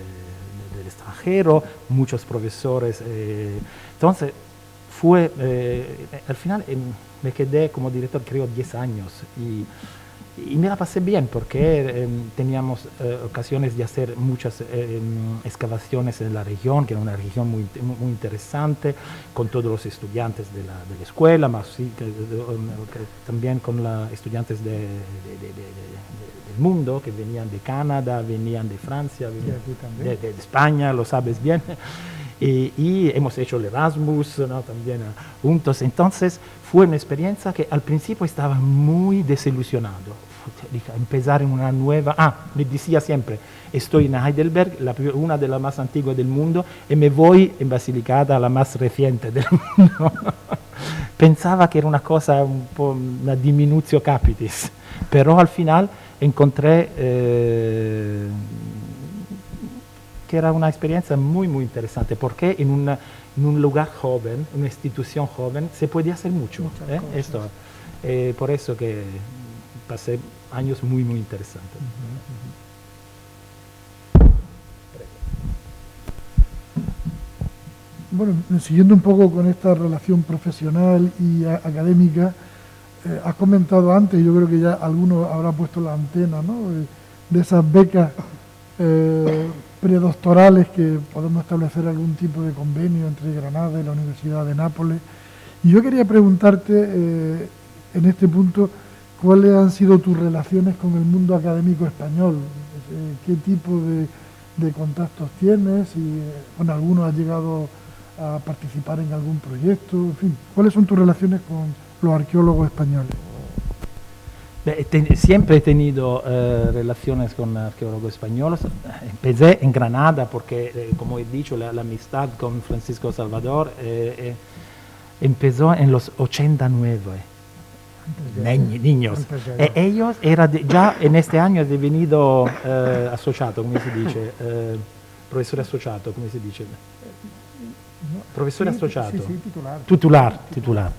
extranjero, muchos profesores, entonces al final me quedé como director creo 10 años y me la pasé bien porque teníamos ocasiones de hacer muchas excavaciones en la región, que era una región muy interesante, con todos los estudiantes de la escuela, más sí, también con los estudiantes del mundo, que venían de Canadá, venían de Francia, venían de España, lo sabes bien. Y hemos hecho el Erasmus, ¿no? También juntos. Entonces fue una experiencia que al principio estaba muy desilusionado. Empezar en una nueva... me decía siempre, estoy en Heidelberg, una de las más antiguas del mundo, y me voy en Basilicata, la más reciente del mundo. Pensaba que era una cosa un po' una diminutio capitis, pero al final encontré... que era una experiencia muy interesante, porque en un lugar joven, una institución joven, se puede hacer mucho. Esto, por eso que pasé años muy interesantes. Bueno, siguiendo un poco con esta relación profesional y académica, has comentado antes, yo creo que ya algunos habrán puesto la antena, ¿no? De esas becas predoctorales que podemos establecer algún tipo de convenio entre Granada y la Universidad de Nápoles. Y yo quería preguntarte en este punto, ¿cuáles han sido tus relaciones con el mundo académico español? ¿Qué tipo de contactos tienes? Y con algunos has llegado a participar en algún proyecto, en fin, ¿cuáles son tus relaciones con los arqueólogos españoles? Siempre he tenido relaciones con arqueólogos españoles. Empecé en Granada porque, como he dicho, la amistad con Francisco Salvador empezó en los 89. Niños. Ellos ya en este año he devenido asociado, ¿cómo se dice? Profesor asociado, ¿cómo se dice? Profesor asociado. Sí, titular. Titular.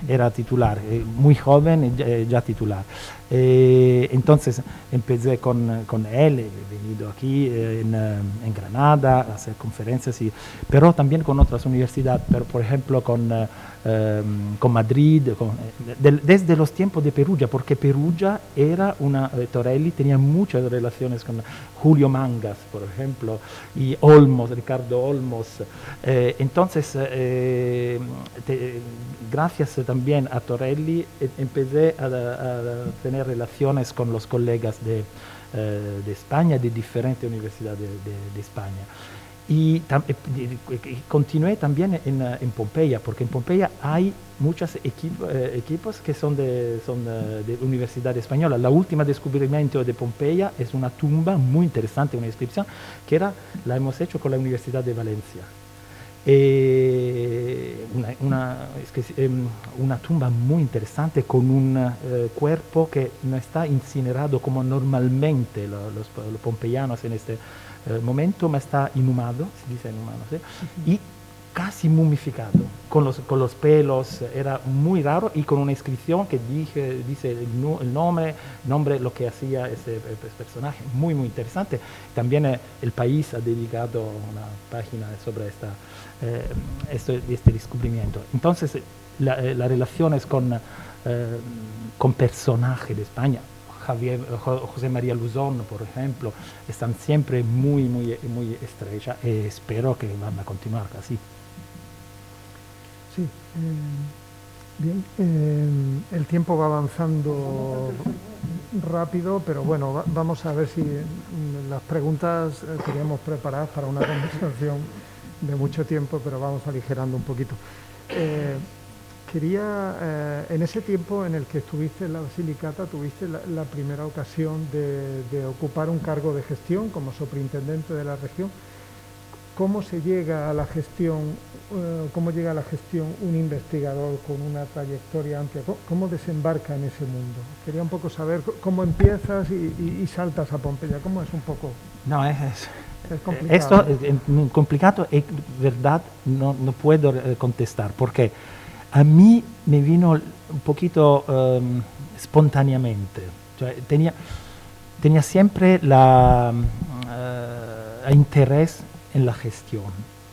Era titular, muy joven, ya titular. Entonces empecé con él, he venido aquí en Granada a hacer conferencias, pero también con otras universidades, por ejemplo con Madrid, desde los tiempos de Perugia, porque Perugia era Torelli tenía muchas relaciones con Julio Mangas, por ejemplo, y Olmos, Ricardo Olmos. Entonces, gracias también a Torelli, empecé a tener relaciones con los colegas de España, de diferentes universidades de España. Y continué también en Pompeya, porque en Pompeya hay muchos equipos que son de Universidad Española. La última descubrimiento de Pompeya es una tumba muy interesante, una inscripción, que la hemos hecho con la Universidad de Valencia. Una tumba muy interesante con un cuerpo que no está incinerado como normalmente los pompeyanos en este momento, ma está inhumado, se dice inhumado, ¿sí? Y casi mumificado, con los pelos, era muy raro, y con una inscripción que dice el nombre, lo que hacía ese personaje, muy interesante. También el país ha dedicado una página sobre este descubrimiento. Entonces, las relaciones con personajes de España, José María Luzón, por ejemplo, están siempre muy estrechas, y espero que van a continuar así. Sí, bien, el tiempo va avanzando rápido, pero bueno, vamos a ver si las preguntas teníamos preparadas para una conversación de mucho tiempo, pero vamos aligerando un poquito. Quería, en ese tiempo en el que estuviste en la Basilicata, tuviste la primera ocasión de ocupar un cargo de gestión como superintendente de la región. ¿Cómo se llega a la gestión, cómo llega a la gestión un investigador con una trayectoria amplia? ¿Cómo desembarca en ese mundo? Quería un poco saber cómo empiezas y saltas a Pompeya. ¿Cómo es un poco? No, es complicado. esto es complicado y verdad no puedo contestar porque a mí me vino un poquito espontáneamente. Cioè, tenía siempre interés en la gestión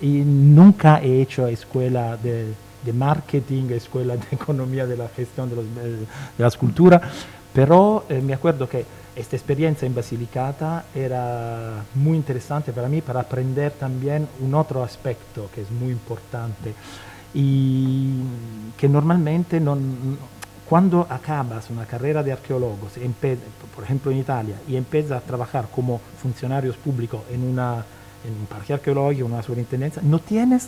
y nunca he hecho escuela de marketing, escuela de economía de la gestión de las culturas, pero me acuerdo que esta experiencia en Basilicata era muy interesante para mí para aprender también un otro aspecto que es muy importante y que normalmente cuando acabas una carrera de arqueólogos, por ejemplo en Italia, y empiezas a trabajar como funcionarios públicos en un parque arqueológico, en una superintendencia, no tienes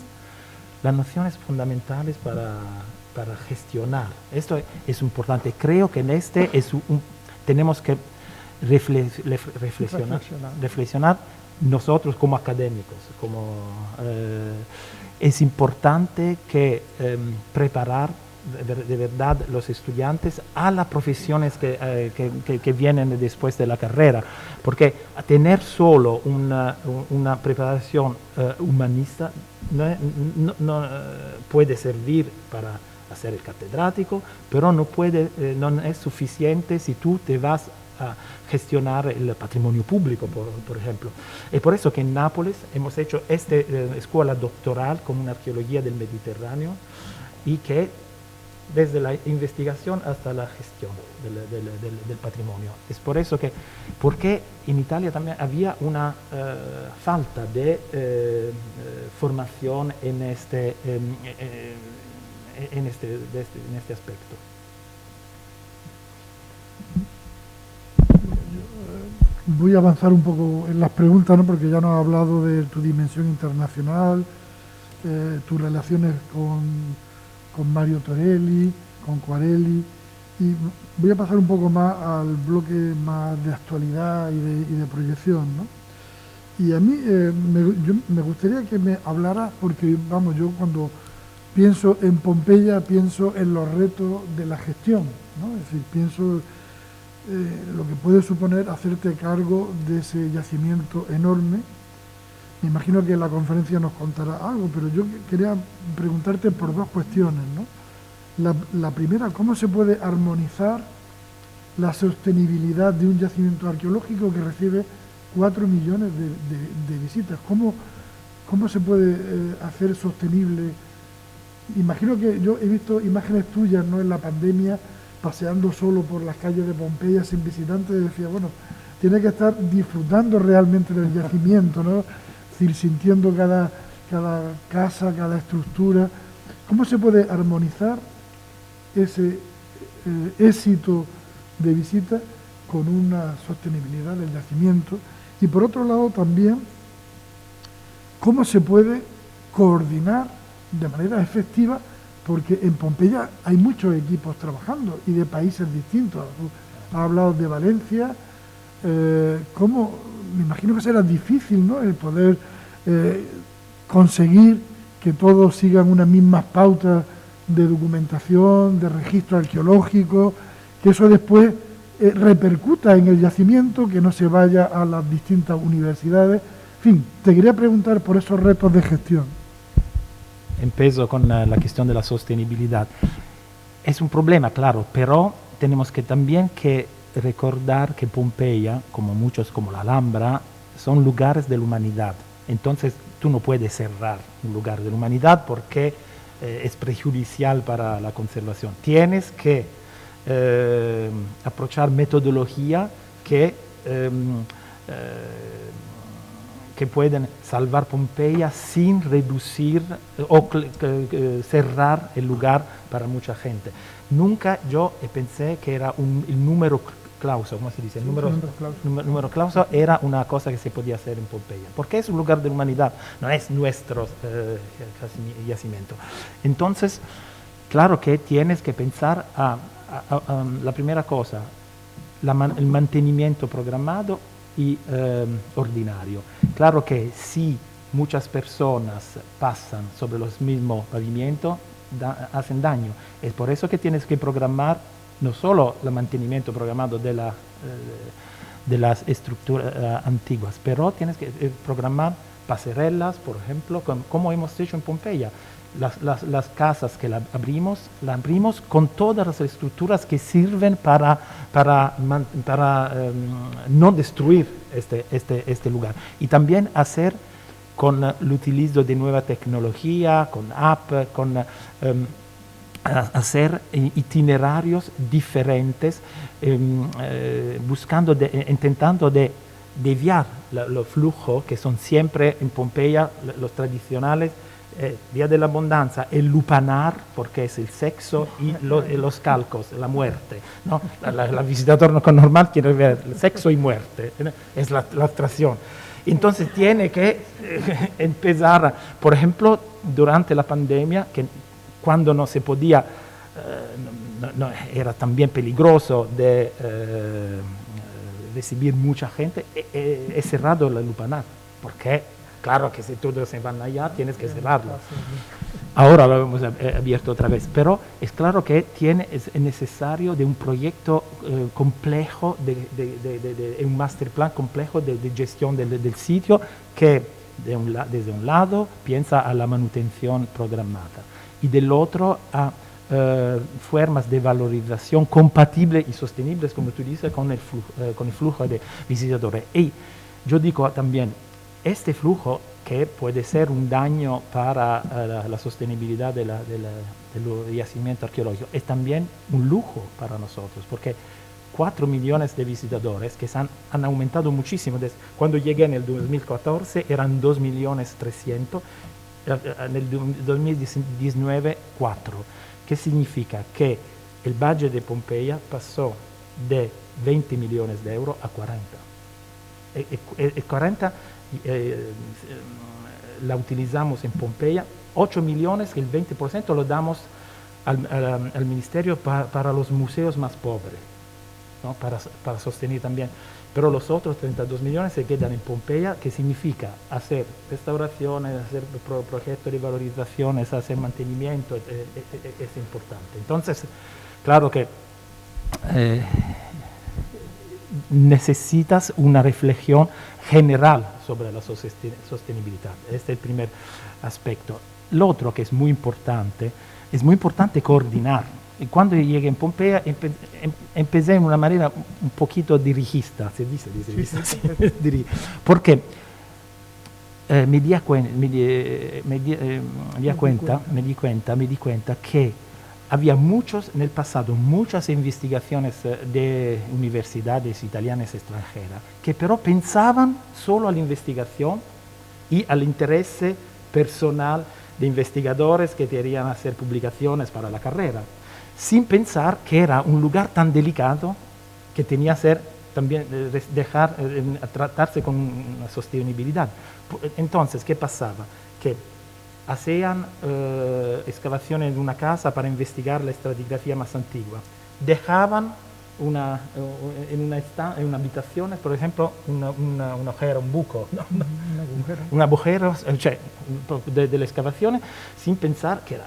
las nociones fundamentales para gestionar. Esto es importante. Creo que en tenemos que reflexionar nosotros como académicos. Es importante que preparar de verdad los estudiantes a las profesiones que vienen después de la carrera, porque tener solo una preparación humanista no puede servir para hacer el catedrático, pero no es suficiente si tú te vas a gestionar el patrimonio público, por ejemplo. Es por eso que en Nápoles hemos hecho esta escuela doctoral con una arqueología del Mediterráneo y que desde la investigación hasta la gestión del patrimonio. Es por eso porque en Italia también había una falta de formación en este aspecto. Voy a avanzar un poco en las preguntas, ¿no? Porque ya nos has hablado de tu dimensión internacional, tus relaciones con Mario Torelli, con Quarelli, y voy a pasar un poco más al bloque más de actualidad y de proyección, ¿no? Y a mí me gustaría que me hablaras, porque vamos, yo cuando pienso en Pompeya pienso en los retos de la gestión, ¿no? Es decir, pienso lo que puede suponer hacerte cargo de ese yacimiento enorme. Me imagino que en la conferencia nos contará algo, pero yo quería preguntarte por dos cuestiones, ¿no? La primera, ¿cómo se puede armonizar la sostenibilidad de un yacimiento arqueológico que recibe 4 millones de visitas? ¿Cómo se puede hacer sostenible? Imagino que yo he visto imágenes tuyas, ¿no?, en la pandemia, paseando solo por las calles de Pompeya sin visitantes, y decía, bueno, tiene que estar disfrutando realmente del yacimiento, ¿no? Es decir, sintiendo cada casa, cada estructura. ¿Cómo se puede armonizar ese éxito de visita con una sostenibilidad del yacimiento? Y por otro lado también, ¿cómo se puede coordinar de manera efectiva? Porque en Pompeya hay muchos equipos trabajando y de países distintos. Has hablado de Valencia. Me imagino que será difícil, ¿no?, el poder conseguir que todos sigan unas mismas pautas de documentación, de registro arqueológico, que eso después repercuta en el yacimiento, que no se vaya a las distintas universidades. En fin, te quería preguntar por esos retos de gestión. Empiezo con la cuestión de la sostenibilidad. Es un problema, claro, pero tenemos que también recordar que Pompeya, como muchos, como la Alhambra, son lugares de la humanidad. Entonces, tú no puedes cerrar un lugar de la humanidad porque es perjudicial para la conservación. Tienes que aprovechar metodología que pueden salvar Pompeya sin reducir o cerrar el lugar para mucha gente. Nunca yo pensé que era el número clauso, ¿cómo se dice? El Sí, número, número clauso. número clauso era una cosa que se podía hacer en Pompeya, porque es un lugar de la humanidad, no es nuestro yacimiento. Entonces, claro que tienes que pensar a la primera cosa, el mantenimiento programado y ordinario. Claro que si muchas personas pasan sobre los mismos pavimentos, hacen daño. Es por eso que tienes que programar no solo el mantenimiento programado de las estructuras antiguas, pero tienes que programar pasarelas, por ejemplo, como hemos hecho en Pompeya. Las casas que la abrimos con todas las estructuras que sirven para no destruir este lugar. Y también hacer con el utilizo de nueva tecnología, con app, con hacer itinerarios diferentes, intentando desviar los flujos que son siempre en Pompeya, los tradicionales, Día de la Abundancia, el lupanar, porque es el sexo, y los calcos, la muerte, ¿no? La visitador normal quiere ver el sexo y muerte, es la atracción. Entonces tiene que empezar, por ejemplo, durante la pandemia, que cuando no se podía, era también peligroso de recibir mucha gente, he cerrado la lupanar, porque claro que si todos se van allá, tienes que cerrarlo. Ahora lo hemos abierto otra vez, pero es claro que es necesario de un proyecto complejo, un master plan complejo de gestión del sitio que desde un lado piensa a la manutención programada y del otro a formas de valorización compatibles y sostenibles, como tú dices, con el flujo de visitadores. Y yo digo también, este flujo que puede ser un daño para la sostenibilidad del yacimiento arqueológico, es también un lujo para nosotros, porque 4 millones de visitadores que han aumentado muchísimo. Cuando llegué en el 2014 eran 2.300.000, en el 2019 4. ¿Qué significa? Que el budget de Pompeya pasó de 20 millones de euros a 40. Y 40 la utilizamos en Pompeya, 8 millones, el 20% lo damos al ministerio para los museos más pobres, ¿no? para sostener también. Pero los otros 32 millones se quedan en Pompeya, que significa hacer restauraciones, hacer proyectos de valorizaciones, hacer mantenimiento, es importante. Entonces, claro que necesitas una reflexión general sobre la sostenibilidad. Este es el primer aspecto. Lo otro que es muy importante coordinar. Y cuando llegué en Pompeya empecé de una manera un poquito dirigista, se dice dirigista, sí. Porque me di cuenta que había en el pasado muchas investigaciones de universidades italianas extranjeras que pero pensaban solo a la investigación y al interés personal de investigadores que querían hacer publicaciones para la carrera, sin pensar que era un lugar tan delicado que tenía que ser también tratarse con una sostenibilidad. Entonces, ¿qué pasaba? Que hacían excavaciones en una casa para investigar la estratigrafía más antigua. Dejaban en una habitación, por ejemplo, un agujero, un buco, ¿no? Un agujero, de la excavación, sin pensar que era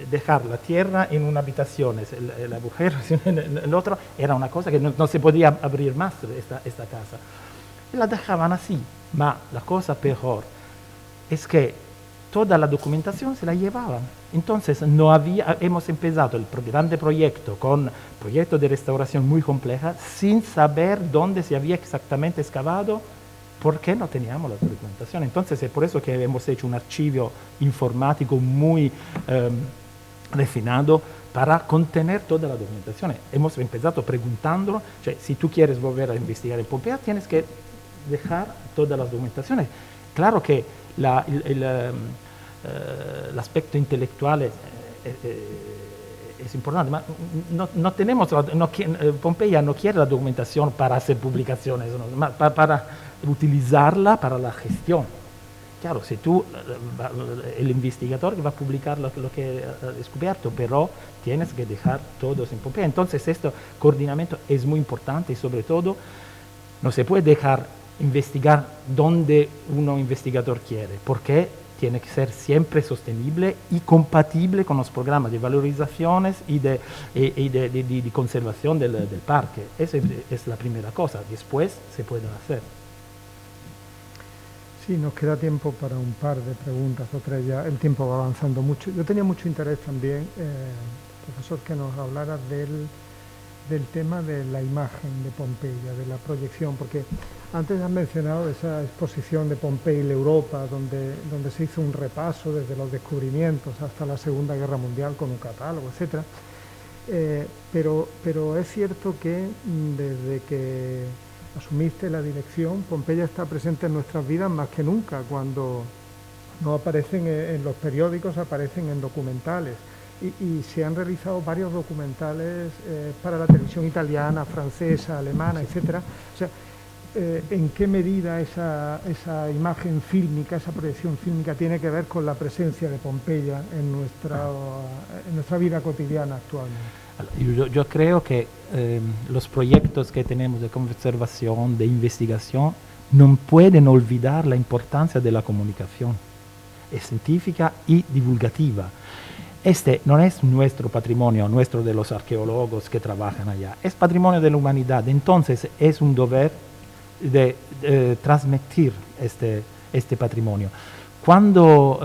dejar la tierra en una habitación, el agujero en el otro, era una cosa que no se podía abrir más esta casa. Y la dejaban así, ma la cosa peor es que toda la documentación se la llevaban. Entonces hemos empezado el grande proyecto con proyecto de restauración muy compleja sin saber dónde se había exactamente excavado porque no teníamos la documentación. Entonces es por eso que hemos hecho un archivo informático muy refinado para contener toda la documentación. Hemos empezado preguntando, si tú quieres volver a investigar en Pompeya, tienes que dejar todas las documentaciones. Claro que el aspecto intelectual es importante, no tenemos, Pompeya no quiere la documentación para hacer publicaciones, ¿no? Para utilizarla para la gestión. Claro, si tú, el investigador que va a publicar lo que ha descubierto, pero tienes que dejar todos en Pompeya. Entonces, este coordinamiento es muy importante y sobre todo no se puede dejar investigar donde uno investigador quiere, porque tiene que ser siempre sostenible y compatible con los programas de valorizaciones y de conservación del parque. Esa es la primera cosa, después se puede hacer. Sí, nos queda tiempo para un par de preguntas o tres ya. El tiempo va avanzando mucho. Yo tenía mucho interés también, profesor, que nos hablara del tema de la imagen de Pompeya, de la proyección, porque antes has mencionado esa exposición de Pompeya y la Europa, donde se hizo un repaso desde los descubrimientos hasta la Segunda Guerra Mundial con un catálogo, etc. Pero es cierto que desde que asumiste la dirección, Pompeya está presente en nuestras vidas más que nunca. Cuando no aparecen en los periódicos, aparecen en documentales. Y se han realizado varios documentales para la televisión italiana, francesa, alemana, etc. O sea, ¿en qué medida esa imagen fílmica, esa proyección fílmica tiene que ver con la presencia de Pompeya en nuestra vida cotidiana actualmente? Yo creo que los proyectos que tenemos de conservación, de investigación, no pueden olvidar la importancia de la comunicación científica y divulgativa. Este no es nuestro patrimonio, nuestro de los arqueólogos que trabajan allá, es patrimonio de la humanidad. Entonces es un deber de transmitir este patrimonio. Cuando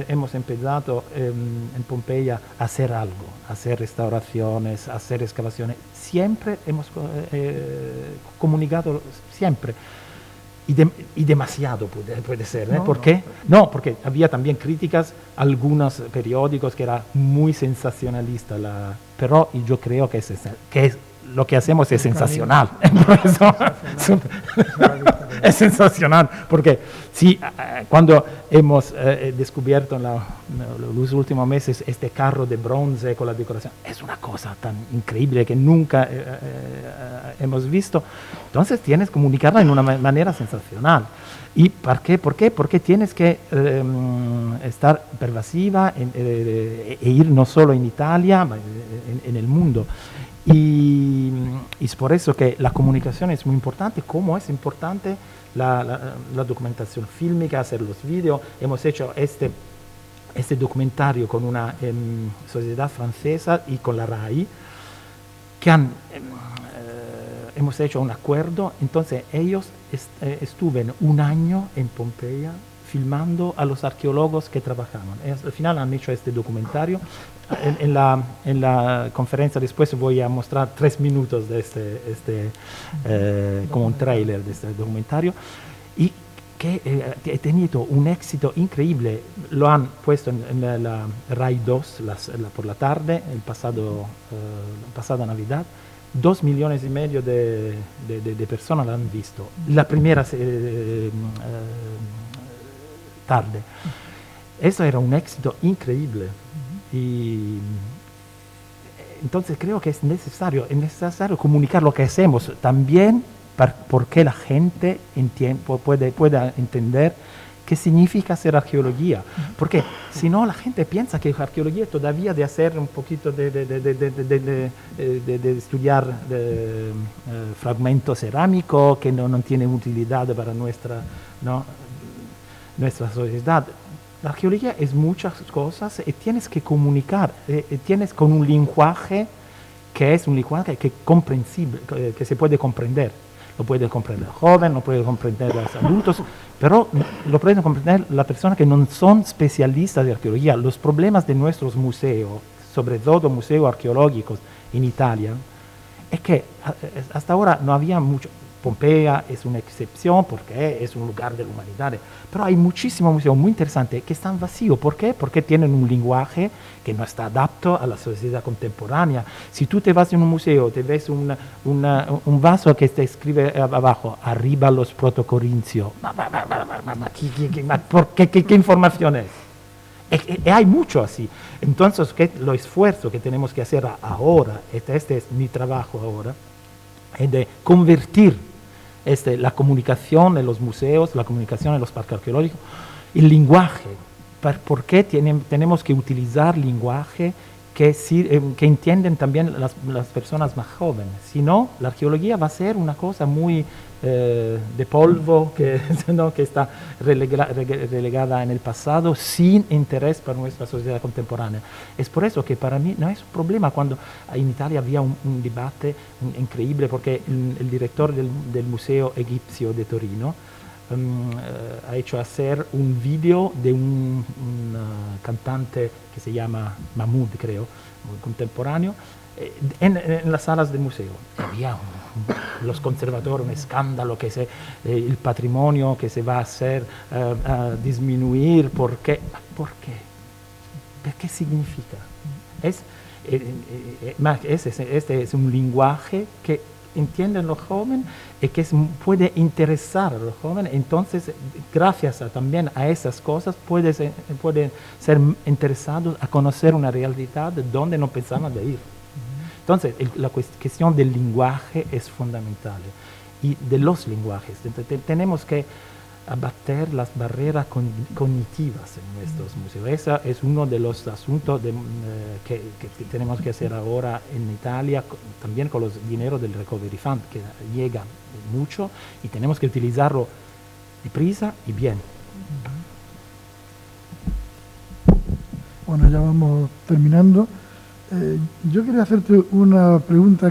hemos empezado en Pompeya a hacer algo, a hacer restauraciones, a hacer excavaciones, siempre hemos comunicado, siempre. Y demasiado puede ser, ¿eh? ¿Por qué? No, porque había también críticas, algunos periódicos que era muy sensacionalista, pero yo creo que lo que hacemos es sensacional. Es sensacional, porque sí, cuando hemos descubierto en los últimos meses este carro de bronce con la decoración, es una cosa tan increíble que nunca hemos visto. Entonces tienes que comunicarla en una manera sensacional. ¿Y por qué? Porque tienes que estar pervasiva e ir no solo en Italia, ma en el mundo. Y es por eso que la comunicación es muy importante, como es importante la documentación fílmica, hacer los vídeos. Hemos hecho este documentario con una sociedad francesa y con la RAI, que hemos hecho un acuerdo. Entonces ellos estuvieron un año en Pompeya filmando a los arqueólogos que trabajaban. Al final han hecho este documentario. En la conferencia después voy a mostrar 3 minutos de como un tráiler de este documentario, y que ha tenido un éxito increíble. Lo han puesto en la RAI 2 por la tarde, pasada Navidad. 2,5 millones de personas lo han visto. La primera tarde. Eso era un éxito increíble. Y entonces creo que es necesario comunicar lo que hacemos también porque la gente pueda entender qué significa hacer arqueología. Porque si no, la gente piensa que la arqueología todavía de hacer un poquito de estudiar fragmentos cerámicos que no tienen utilidad para nuestra sociedad. La arqueología es muchas cosas y tienes que comunicar, tienes con un lenguaje que es un lenguaje que comprensible, que se puede comprender. Lo puede comprender el joven, lo puede comprender los adultos, pero lo pueden comprender las personas que no son especialistas de arqueología. Los problemas de nuestros museos, sobre todo museos arqueológicos en Italia, es que hasta ahora no había mucho. Pompeya es una excepción porque es un lugar de la humanidad, pero hay muchísimos museos muy interesantes que están vacíos. ¿Por qué? Porque tienen un lenguaje que no está adaptado a la sociedad contemporánea. Si tú te vas en un museo, te ves un vaso que te escribe abajo, arriba los protocorintios, ¿qué información es? Y hay mucho así. Entonces, lo esfuerzo que tenemos que hacer ahora, este es mi trabajo ahora, es de convertir la comunicación en los museos, la comunicación en los parques arqueológicos, el lenguaje. ¿Por qué tenemos que utilizar lenguaje que entienden también las personas más jóvenes? Si no, la arqueología va a ser una cosa muy de polvo ¿no? que está relegada en el pasado sin interés para nuestra sociedad contemporánea. Es por eso que para mí no es un problema cuando en Italia había un debate increíble porque el director del Museo Egipcio de Torino ha hecho hacer un video de un cantante que se llama Mahmoud, creo, muy contemporáneo, en las salas del museo. Había los conservadores, un escándalo, el patrimonio que se va a hacer a disminuir. ¿Por qué? ¿Por qué? ¿Qué significa? Este es un lenguaje que entienden los jóvenes y que puede interesar a los jóvenes. Entonces, gracias también a esas cosas, pueden ser interesados a conocer una realidad donde no pensaban de ir. Entonces, la cuestión del lenguaje es fundamental y de los lenguajes. Tenemos que abater las barreras cognitivas en nuestros museos. Ese es uno de los asuntos que tenemos que hacer ahora en Italia, también con los dineros del Recovery Fund, que llega mucho y tenemos que utilizarlo deprisa y bien. Bueno, ya vamos terminando. Yo quería hacerte una pregunta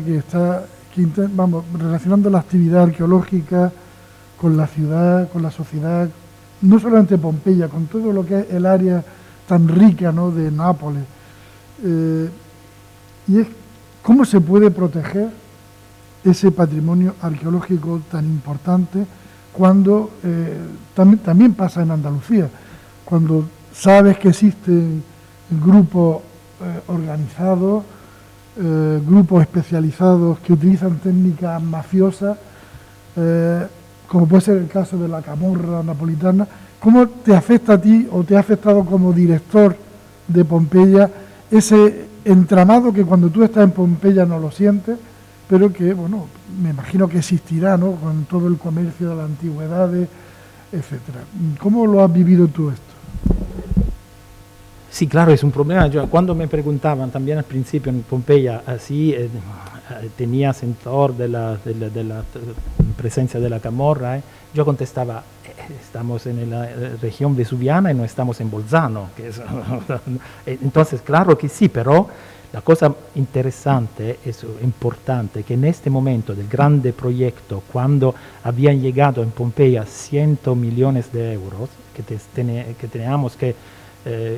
relacionando la actividad arqueológica con la ciudad, con la sociedad, no solamente Pompeya, con todo lo que es el área tan rica, ¿no?, de Nápoles. Y es cómo se puede proteger ese patrimonio arqueológico tan importante cuando también pasa en Andalucía, cuando sabes que existen grupos organizados, grupos especializados que utilizan técnicas mafiosas, como puede ser el caso de la camorra napolitana. ¿Cómo te afecta a ti o te ha afectado como director de Pompeya ese entramado que cuando tú estás en Pompeya no lo sientes, pero que, bueno, me imagino que existirá, ¿no?, con todo el comercio de las antigüedades, etcétera? ¿Cómo lo has vivido tú esto? Sí, claro, es un problema. Cuando me preguntaban también al principio en Pompeya, así tenía sentor de la presencia de la camorra, yo contestaba, estamos en la región vesuviana y no estamos en Bolzano. Entonces, claro que sí, pero la cosa interesante, es importante, que en este momento del grande proyecto, cuando habían llegado en Pompeya 100 millones de euros, que teníamos que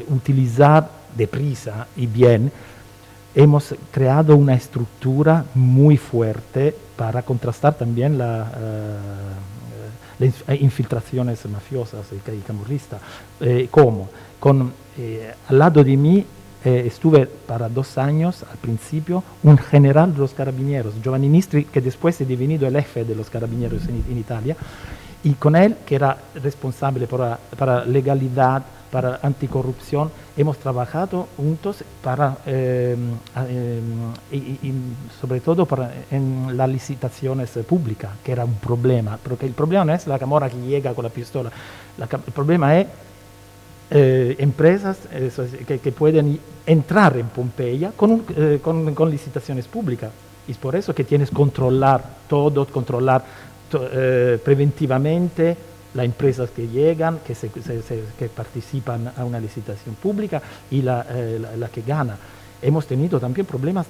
utilizar deprisa y bien, hemos creado una estructura muy fuerte para contrastar también las infiltraciones mafiosas y camorristas. ¿Cómo? Al lado de mí estuve para 2 años al principio un general de los carabineros, Giovanni Nistri, que después es devenido el jefe de los carabineros en Italia, y con él, que era responsable para legalidad, para anticorrupción, hemos trabajado juntos para, y sobre todo en las licitaciones públicas, que era un problema, porque el problema no es la camorra que llega con la pistola, el problema es empresas que pueden entrar en Pompeya con licitaciones públicas. Y es por eso que tienes que controlar todo, preventivamente las empresas que llegan, que participan a una licitación pública y la que gana. Hemos tenido también problemas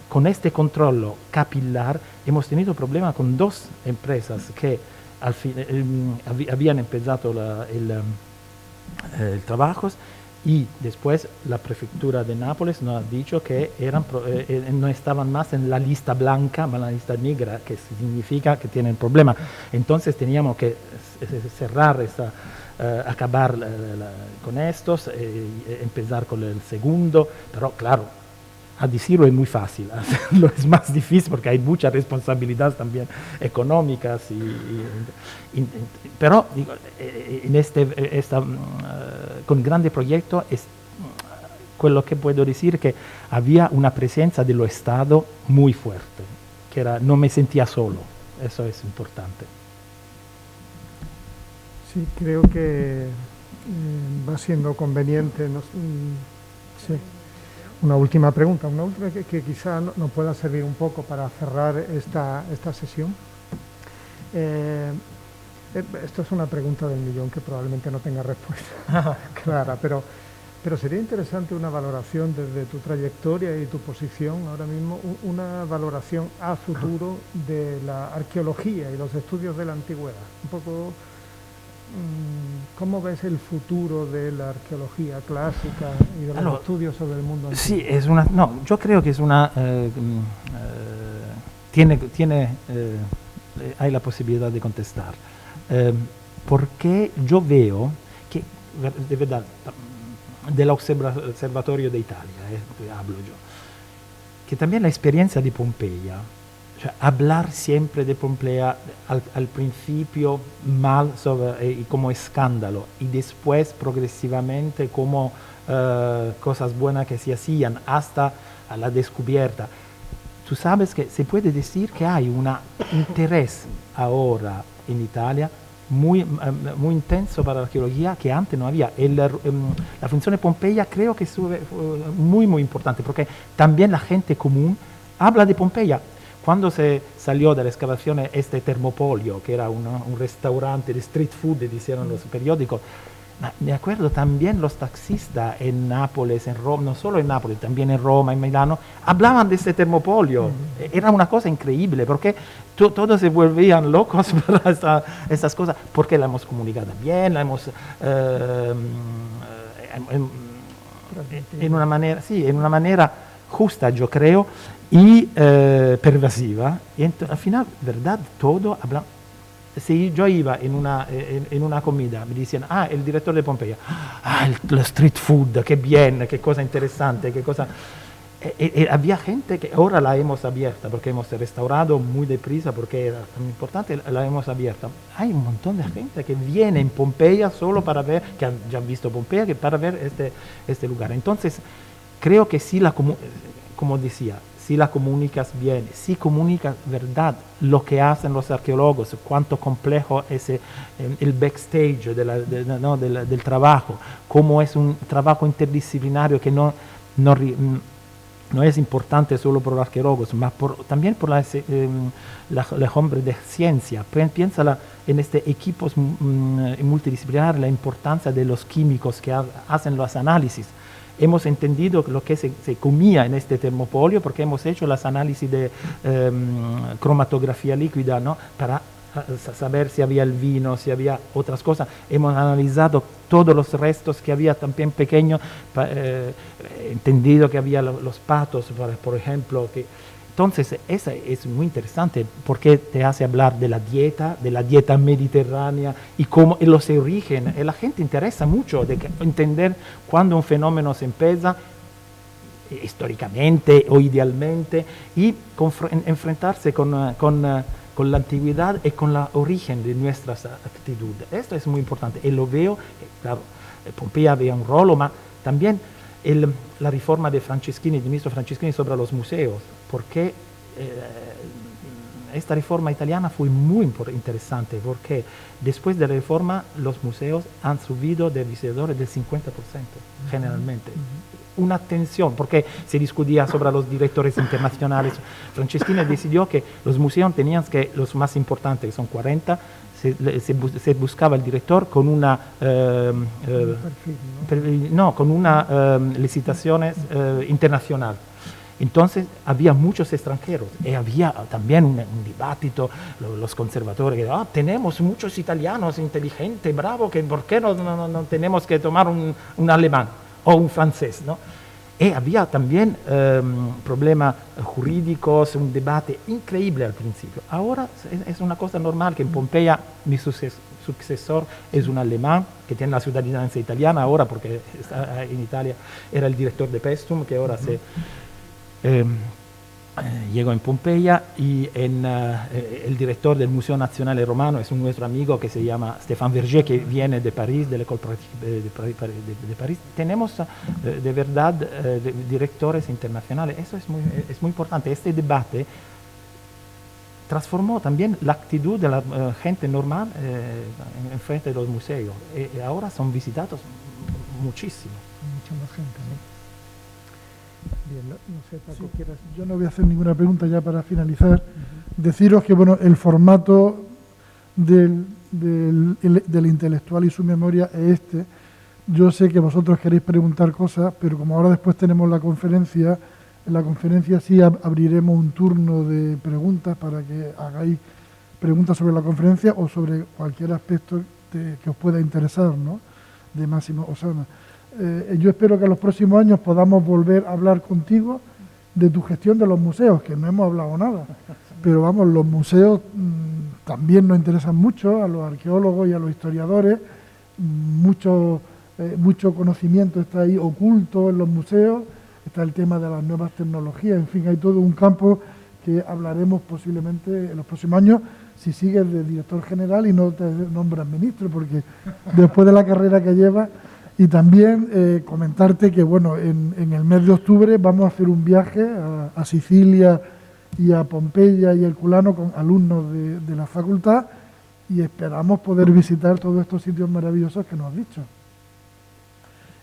con este control capilar, hemos tenido problemas con 2 empresas que al fin, habían empezado el trabajo y después la prefectura de Nápoles nos ha dicho que no estaban más en la lista blanca, sino en la lista negra, que significa que tienen problemas. Entonces teníamos que cerrar acabar con estos, empezar con el segundo, pero claro, a decirlo es muy fácil, hacerlo es más difícil porque hay muchas responsabilidades también económicas, pero digo, con grande proyecto quello que puedo decir que había una presencia del Estado muy fuerte, que era, no me sentía solo, eso es importante. Sí, creo que va siendo conveniente. Sí. Una última pregunta, que quizá nos pueda servir un poco para cerrar esta sesión. Esto es una pregunta del millón que probablemente no tenga respuesta clara, pero sería interesante una valoración desde tu trayectoria y tu posición ahora mismo, una valoración a futuro de la arqueología y los estudios de la antigüedad. Un poco, ¿cómo ves el futuro de la arqueología clásica y de los estudios sobre el mundo antiguo? Sí, yo creo que es una... hay la posibilidad de contestar. Porque yo veo que, de verdad, del Observatorio de Italia, hablo yo, que también la experiencia de Pompeya, o sea, hablar siempre de Pompeya al principio mal y como escándalo y después progresivamente como cosas buenas que se hacían hasta la descubierta. Tú sabes que se puede decir que hay un interés ahora en Italia muy intenso para la arqueología que antes no había. La función de Pompeya creo que es muy importante porque también la gente común habla de Pompeya. Cuando se salió de la excavación Termopolio, que era un restaurante de street food, decían los periódicos, me acuerdo también los taxistas en Nápoles, en Roma, no solo en Nápoles, también en Roma, en Milano, hablaban de este Termopolio. Era una cosa increíble, porque todos se volvían locos para estas cosas, porque la hemos comunicado bien, la hemos en una manera justa, yo creo, y pervasiva. Y al final, verdad, todo habla. Si yo iba en una comida, me decían, el director de Pompeya, el street food, qué bien, qué cosa interesante, qué cosa... había gente que ahora la hemos abierta, porque hemos restaurado muy deprisa, porque era tan importante, la hemos abierta. Hay un montón de gente que viene en Pompeya solo para ver, que han ya visto Pompeya, que para ver este lugar. Entonces, creo que sí, como decía, si la comunicas bien, si comunicas verdad lo que hacen los arqueólogos, cuánto complejo es el backstage del trabajo, cómo es un trabajo interdisciplinario que no es importante solo por los arqueólogos, también por los hombres de ciencia. Piensa en equipos multidisciplinarios, la importancia de los químicos que hacen los análisis. Hemos entendido lo que se comía en este termopolio porque hemos hecho las análisis de cromatografía líquida, ¿no? Para saber si había el vino, si había otras cosas. Hemos analizado todos los restos que había también pequeños, entendido que había los patos, por ejemplo. Entonces, esa es muy interesante porque te hace hablar de la dieta mediterránea y los orígenes. Y la gente interesa mucho de entender cuándo un fenómeno se empieza históricamente o idealmente y enfrentarse con la antigüedad y con la origen de nuestras actitudes. Esto es muy importante y lo veo, claro, Pompeya había un rol, pero también la riforma de Franceschini, del ministro Franceschini sobre los museos, porque esta reforma italiana fue muy interesante, porque después de la reforma los museos han subido de visitadores del 50% generalmente. Una tensión, porque se discutía sobre los directores internacionales. Franceschini decidió que los museos tenían que, los más importantes, que son 40, se buscaba el director con una licitación internacional. Entonces había muchos extranjeros y había también un debate, los conservadores, que tenemos muchos italianos inteligentes, bravos, ¿por qué no tenemos que tomar un alemán o un francés? ¿No? Y había también problemas jurídicos, un debate increíble al principio. Ahora es una cosa normal que en Pompeya mi sucesor es un alemán que tiene la ciudadanía italiana ahora porque está en Italia, era el director de Pestum, que ahora llego en Pompeya y el director del Museo Nacional Romano es un nuestro amigo que se llama Stéphane Verger, que viene de París, de l'École Pratique de París. Tenemos de verdad directores internacionales. Eso es muy importante. Este debate transformó también la actitud de la gente normal en frente de los museos. Y ahora son visitados muchísimo. Mucha más gente, ¿no? Bien, no sé, Paco, Sí, ¿quieres? yo no voy a hacer ninguna pregunta ya para finalizar. Deciros que bueno, el formato del intelectual y su memoria es este. Yo sé que vosotros queréis preguntar cosas, pero como ahora después tenemos la conferencia, en la conferencia sí abriremos un turno de preguntas para que hagáis preguntas sobre la conferencia o sobre cualquier aspecto que os pueda interesar, ¿no?, de Máximo Osana. Yo espero que en los próximos años podamos volver a hablar contigo de tu gestión de los museos, que no hemos hablado nada. Pero vamos, los museos también nos interesan mucho, a los arqueólogos y a los historiadores. Mucho conocimiento está ahí oculto en los museos. Está el tema de las nuevas tecnologías. En fin, hay todo un campo que hablaremos posiblemente en los próximos años si sigues de director general y no te nombras ministro, porque después de la carrera que llevas. Y también comentarte que bueno, en el mes de octubre vamos a hacer un viaje a Sicilia y a Pompeya y Herculano con alumnos de la facultad y esperamos poder visitar todos estos sitios maravillosos que nos has dicho.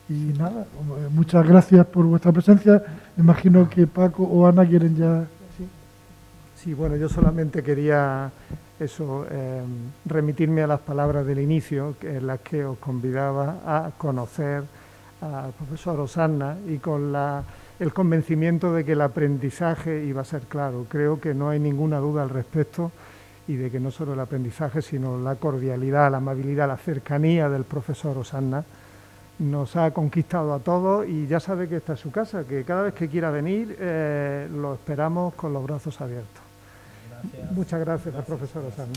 Y nada, muchas gracias por vuestra presencia. Imagino que Paco o Ana quieren ya... Sí, bueno, yo solamente quería remitirme a las palabras del inicio, en las que os convidaba a conocer al profesor Osana y con el convencimiento de que el aprendizaje iba a ser claro. Creo que no hay ninguna duda al respecto y de que no solo el aprendizaje, sino la cordialidad, la amabilidad, la cercanía del profesor Osana nos ha conquistado a todos y ya sabe que esta es su casa, que cada vez que quiera venir lo esperamos con los brazos abiertos. Gracias. Muchas gracias al profesor Osana.